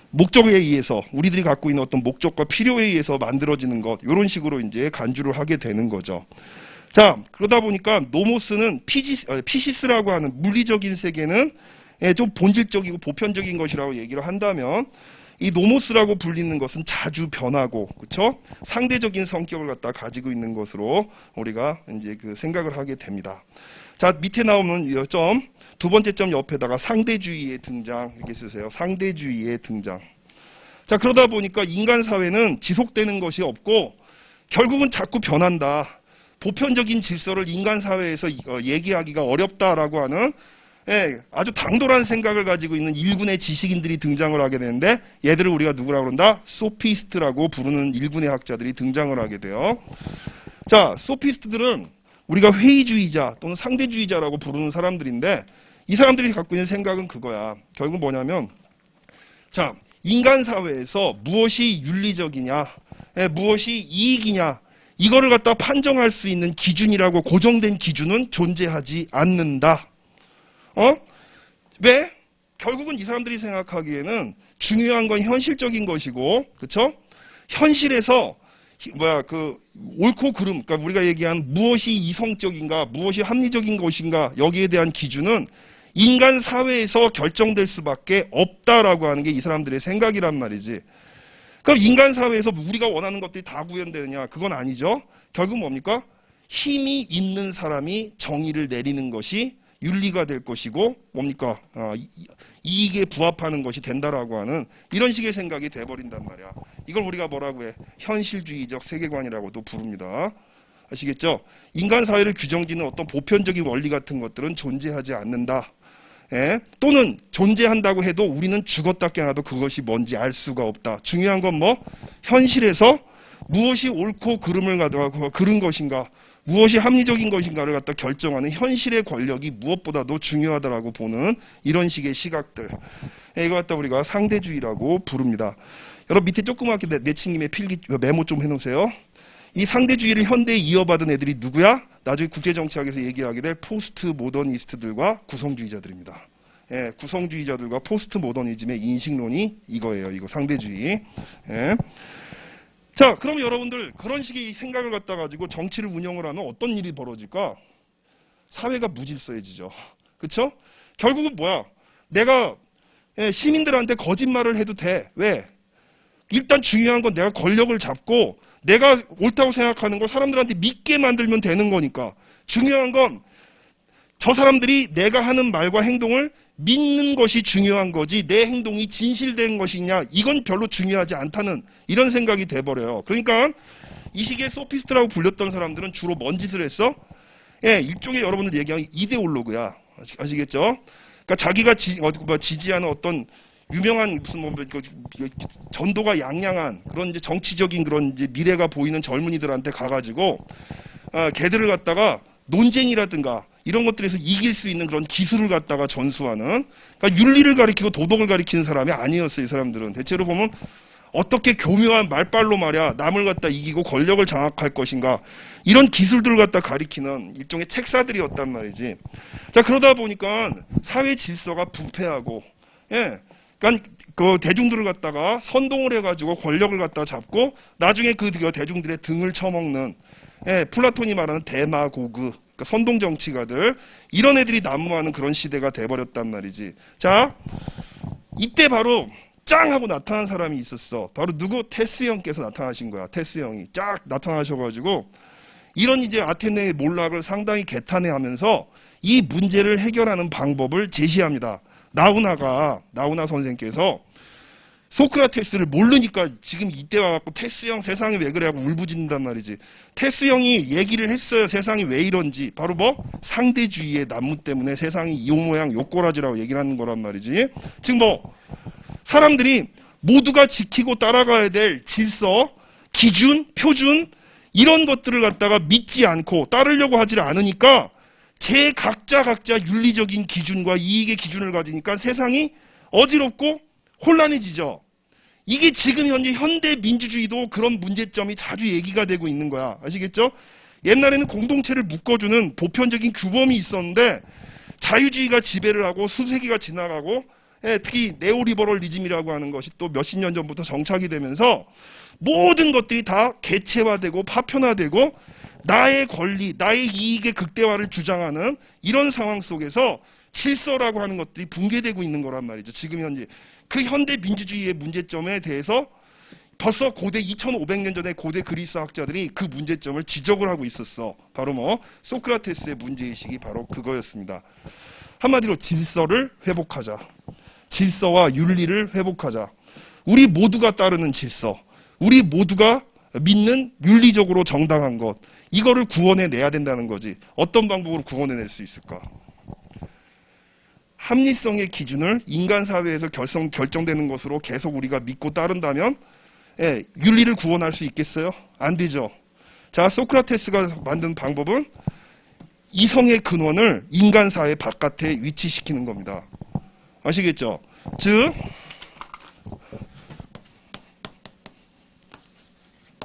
[SPEAKER 1] 목적에 의해서 우리들이 갖고 있는 어떤 목적과 필요에 의해서 만들어지는 것 이런 식으로 이제 간주를 하게 되는 거죠. 자, 그러다 보니까 노모스는 피시스라고 하는 물리적인 세계는 좀 본질적이고 보편적인 것이라고 얘기를 한다면 이 노모스라고 불리는 것은 자주 변하고, 그렇죠? 상대적인 성격을 갖다 가지고 있는 것으로 우리가 이제 생각을 하게 됩니다. 자, 밑에 나오는 이 점, 두 번째 점 옆에다가 상대주의의 등장 이렇게 쓰세요. 상대주의의 등장. 자, 그러다 보니까 인간 사회는 지속되는 것이 없고 결국은 자꾸 변한다. 보편적인 질서를 인간 사회에서 얘기하기가 어렵다라고 하는 아주 당돌한 생각을 가지고 있는 일군의 지식인들이 등장을 하게 되는데 얘들을 우리가 누구라고 그런다? 소피스트라고 부르는 일군의 학자들이 등장을 하게 돼요. 자, 소피스트들은 우리가 회의주의자 또는 상대주의자라고 부르는 사람들인데 이 사람들이 갖고 있는 생각은 그거야. 결국 뭐냐면 자, 인간 사회에서 무엇이 윤리적이냐, 무엇이 이익이냐 이거를 갖다 판정할 수 있는 기준이라고 고정된 기준은 존재하지 않는다. 왜? 결국은 이 사람들이 생각하기에는 중요한 건 현실적인 것이고, 그쵸? 현실에서, 옳고 그름, 그러니까 우리가 얘기한 무엇이 이성적인가, 무엇이 합리적인 것인가, 여기에 대한 기준은 인간 사회에서 결정될 수밖에 없다라고 하는 게 이 사람들의 생각이란 말이지. 그럼 인간 사회에서 우리가 원하는 것들이 다 구현되느냐? 그건 아니죠. 결국 뭡니까? 힘이 있는 사람이 정의를 내리는 것이 윤리가 될 것이고 뭡니까? 이익에 부합하는 것이 된다라고 하는 이런 식의 생각이 돼버린단 말이야. 이걸 우리가 뭐라고 해? 현실주의적 세계관이라고도 부릅니다. 아시겠죠? 인간 사회를 규정짓는 어떤 보편적인 원리 같은 것들은 존재하지 않는다. 또는 존재한다고 해도 우리는 죽었다 깨어나도 그것이 뭔지 알 수가 없다. 중요한 건 뭐? 현실에서 무엇이 옳고 그름을 가져가고 그른 것인가, 무엇이 합리적인 것인가를 갖다 결정하는 현실의 권력이 무엇보다도 중요하다라고 보는 이런 식의 시각들. 이거 갖다 우리가 상대주의라고 부릅니다. 여러분 밑에 조그맣게 내친님의 필기 메모 좀 해놓으세요. 이 상대주의를 현대에 이어받은 애들이 누구야? 나중에 국제정치학에서 얘기하게 될 포스트 모더니스트들과 구성주의자들입니다. 예, 구성주의자들과 포스트 모더니즘의 인식론이 이거예요. 이거 상대주의. 예. 자, 그럼 여러분들 그런 식의 생각을 갖다 가지고 정치를 운영을 하면 어떤 일이 벌어질까? 사회가 무질서해지죠. 그쵸? 결국은 뭐야? 내가 시민들한테 거짓말을 해도 돼. 왜? 일단 중요한 건 내가 권력을 잡고 내가 옳다고 생각하는 걸 사람들한테 믿게 만들면 되는 거니까. 중요한 건 저 사람들이 내가 하는 말과 행동을 믿는 것이 중요한 거지 내 행동이 진실된 것이냐 이건 별로 중요하지 않다는 이런 생각이 돼버려요. 그러니까 이 시기에 소피스트라고 불렸던 사람들은 주로 뭔 짓을 했어? 예, 일종의 여러분들 얘기하는 이데올로그야. 아시겠죠? 그러니까 자기가 지지하는 어떤 유명한 무슨 전도가 양양한 그런 이제 정치적인 그런 이제 미래가 보이는 젊은이들한테 가가지고 걔들을 갖다가 논쟁이라든가 이런 것들에서 이길 수 있는 그런 기술을 갖다가 전수하는 그러니까 윤리를 가리키고 도덕을 가리키는 사람이 아니었어요. 이 사람들은 대체로 보면 어떻게 교묘한 말빨로 말이야 남을 갖다 이기고 권력을 장악할 것인가 이런 기술들을 갖다 가리키는 일종의 책사들이었단 말이지. 자 그러다 보니까 사회 질서가 부패하고 예. 그러니까 그 대중들을 갖다가 선동을 해가지고 권력을 갖다 잡고 나중에 그 대중들의 등을 쳐먹는 예, 플라톤이 말하는 데마고그 그러니까 선동 정치가들 이런 애들이 난무하는 그런 시대가 돼버렸단 말이지. 자 이때 바로 짱 하고 나타난 사람이 있었어. 바로 누구? 테스 형께서 나타나신 거야. 테스 형이 쫙 나타나셔가지고 이런 이제 아테네의 몰락을 상당히 개탄해하면서 이 문제를 해결하는 방법을 제시합니다. 나우나 선생께서 소크라테스를 모르니까 지금 이때 와갖고 테스 형 세상이 왜 그래 하고 울부짖는단 말이지. 테스 형이 얘기를 했어요. 세상이 왜 이런지. 바로 뭐 상대주의의 난무 때문에 세상이 이 모양 요 꼬라지라고 얘기를 하는 거란 말이지. 즉 뭐 사람들이 모두가 지키고 따라가야 될 질서, 기준, 표준 이런 것들을 갖다가 믿지 않고 따르려고 하질 않으니까 각자 윤리적인 기준과 이익의 기준을 가지니까 세상이 어지럽고 혼란해지죠. 이게 지금 현재 현대 민주주의도 그런 문제점이 자주 얘기가 되고 있는 거야. 아시겠죠? 옛날에는 공동체를 묶어주는 보편적인 규범이 있었는데 자유주의가 지배를 하고 수세기가 지나가고 특히 네오리버럴리즘이라고 하는 것이 또 몇십 년 전부터 정착이 되면서 모든 것들이 다 개체화되고 파편화되고 나의 권리, 나의 이익의 극대화를 주장하는 이런 상황 속에서 질서라고 하는 것들이 붕괴되고 있는 거란 말이죠. 지금 현재. 그 현대 민주주의의 문제점에 대해서 벌써 고대 2500년 전에 고대 그리스 학자들이 그 문제점을 지적을 하고 있었어. 바로 뭐 소크라테스의 문제의식이 바로 그거였습니다. 한마디로 질서를 회복하자. 질서와 윤리를 회복하자. 우리 모두가 따르는 질서. 우리 모두가 믿는 윤리적으로 정당한 것. 이거를 구원해내야 된다는 거지. 어떤 방법으로 구원해낼 수 있을까? 합리성의 기준을 인간 사회에서 결정되는 것으로 계속 우리가 믿고 따른다면 윤리를 구원할 수 있겠어요? 안 되죠. 자, 소크라테스가 만든 방법은 이성의 근원을 인간 사회 바깥에 위치시키는 겁니다. 아시겠죠? 즉,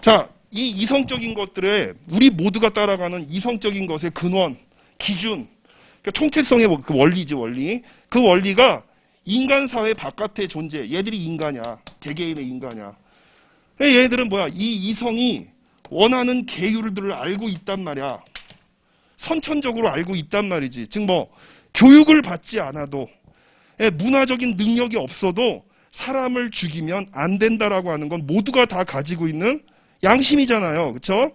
[SPEAKER 1] 자, 이 이성적인 것들에 우리 모두가 따라가는 이성적인 것의 근원, 기준, 그러니까 총체성의 그 원리지, 원리. 그 원리가 인간 사회 바깥의 존재. 얘들이 인간이야. 개개인의 인간이야. 얘들은 뭐야? 이 이성이 원하는 계율들을 알고 있단 말이야. 선천적으로 알고 있단 말이지. 즉 뭐 교육을 받지 않아도 문화적인 능력이 없어도 사람을 죽이면 안 된다라고 하는 건 모두가 다 가지고 있는 양심이잖아요. 그렇죠?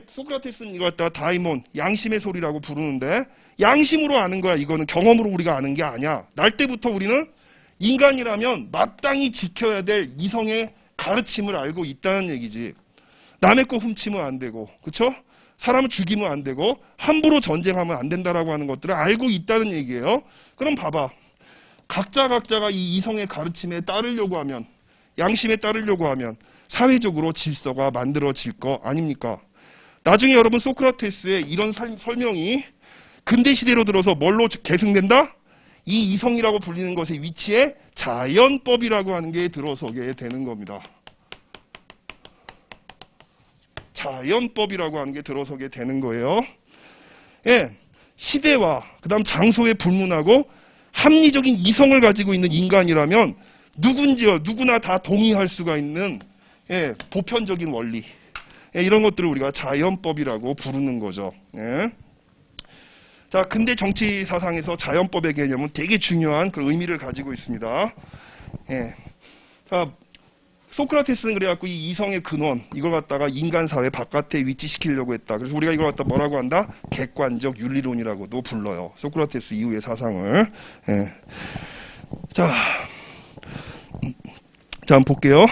[SPEAKER 1] 소크라테스는 이거 갖다가 다이몬, 양심의 소리라고 부르는데 양심으로 아는 거야. 이거는 경험으로 우리가 아는 게 아니야. 날 때부터 우리는 인간이라면 마땅히 지켜야 될 이성의 가르침을 알고 있다는 얘기지. 남의 거 훔치면 안 되고, 그렇죠? 사람을 죽이면 안 되고 함부로 전쟁하면 안 된다라고 하는 것들을 알고 있다는 얘기예요. 그럼 봐봐. 각자가 이 이성의 가르침에 따르려고 하면, 양심에 따르려고 하면 사회적으로 질서가 만들어질 거 아닙니까? 나중에 여러분 소크라테스의 이런 설명이 근대 시대로 들어서 뭘로 계승된다? 이 이성이라고 불리는 것의 위치에 자연법이라고 하는 게 들어서게 되는 겁니다. 자연법이라고 하는 게 들어서게 되는 거예요. 시대와 그다음 장소에 불문하고 합리적인 이성을 가지고 있는 인간이라면 누군지요 누구나 다 동의할 수가 있는 예, 보편적인 원리 예, 이런 것들을 우리가 자연법이라고 부르는 거죠. 예. 자, 근대 정치 사상에서 자연법의 개념은 되게 중요한 그 의미를 가지고 있습니다. 예. 자, 소크라테스는 그래갖고 이 이성의 근원 이걸 갖다가 인간 사회 바깥에 위치시키려고 했다. 그래서 우리가 이걸 갖다 뭐라고 한다? 객관적 윤리론이라고도 불러요. 소크라테스 이후의 사상을. 예. 자, 한번 볼게요.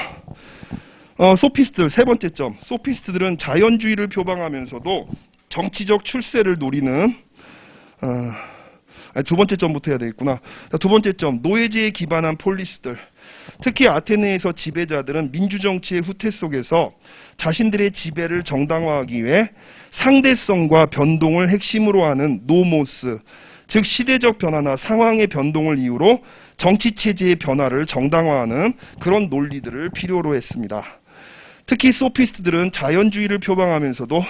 [SPEAKER 1] 소피스트들 세 번째 점. 소피스트들은 자연주의를 표방하면서도 정치적 출세를 노리는 두 번째 점부터 해야 되겠구나. 두 번째 점, 노예제에 기반한 폴리스들. 특히 아테네에서 지배자들은 민주정치의 후퇴 속에서 자신들의 지배를 정당화하기 위해 상대성과 변동을 핵심으로 하는 노모스, 즉 시대적 변화나 상황의 변동을 이유로 정치체제의 변화를 정당화하는 그런 논리들을 필요로 했습니다. 특히 소피스트들은 자연주의를 표방하면서도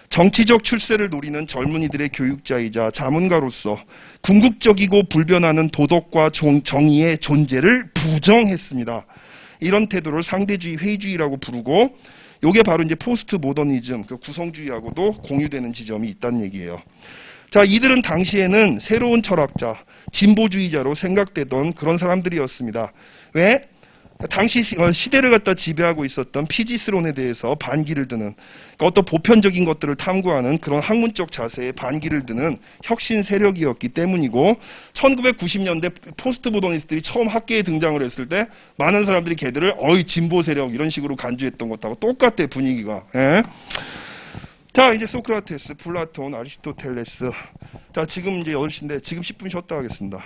[SPEAKER 1] 정치적 출세를 노리는 젊은이들의 교육자이자 자문가로서 궁극적이고 불변하는 도덕과 정의의 존재를 부정했습니다. 이런 태도를 상대주의, 회의주의라고 부르고 이게 바로 이제 포스트 모더니즘, 그 구성주의하고도 공유되는 지점이 있다는 얘기예요. 자, 이들은 당시에는 새로운 철학자, 진보주의자로 생각되던 그런 사람들이었습니다. 왜? 당시 시대를 갖다 지배하고 있었던 피지스론에 대해서 반기를 드는 어떤 보편적인 것들을 탐구하는 그런 학문적 자세에 반기를 드는 혁신 세력이었기 때문이고 1990년대 포스트 모더니스트들이 처음 학계에 등장을 했을 때 많은 사람들이 걔들을 진보 세력 이런 식으로 간주했던 것하고 똑같아 분위기가. 예? 자, 이제 소크라테스, 플라톤, 아리스토텔레스. 자, 지금 이제 8시인데 지금 10분 쉬었다 하겠습니다.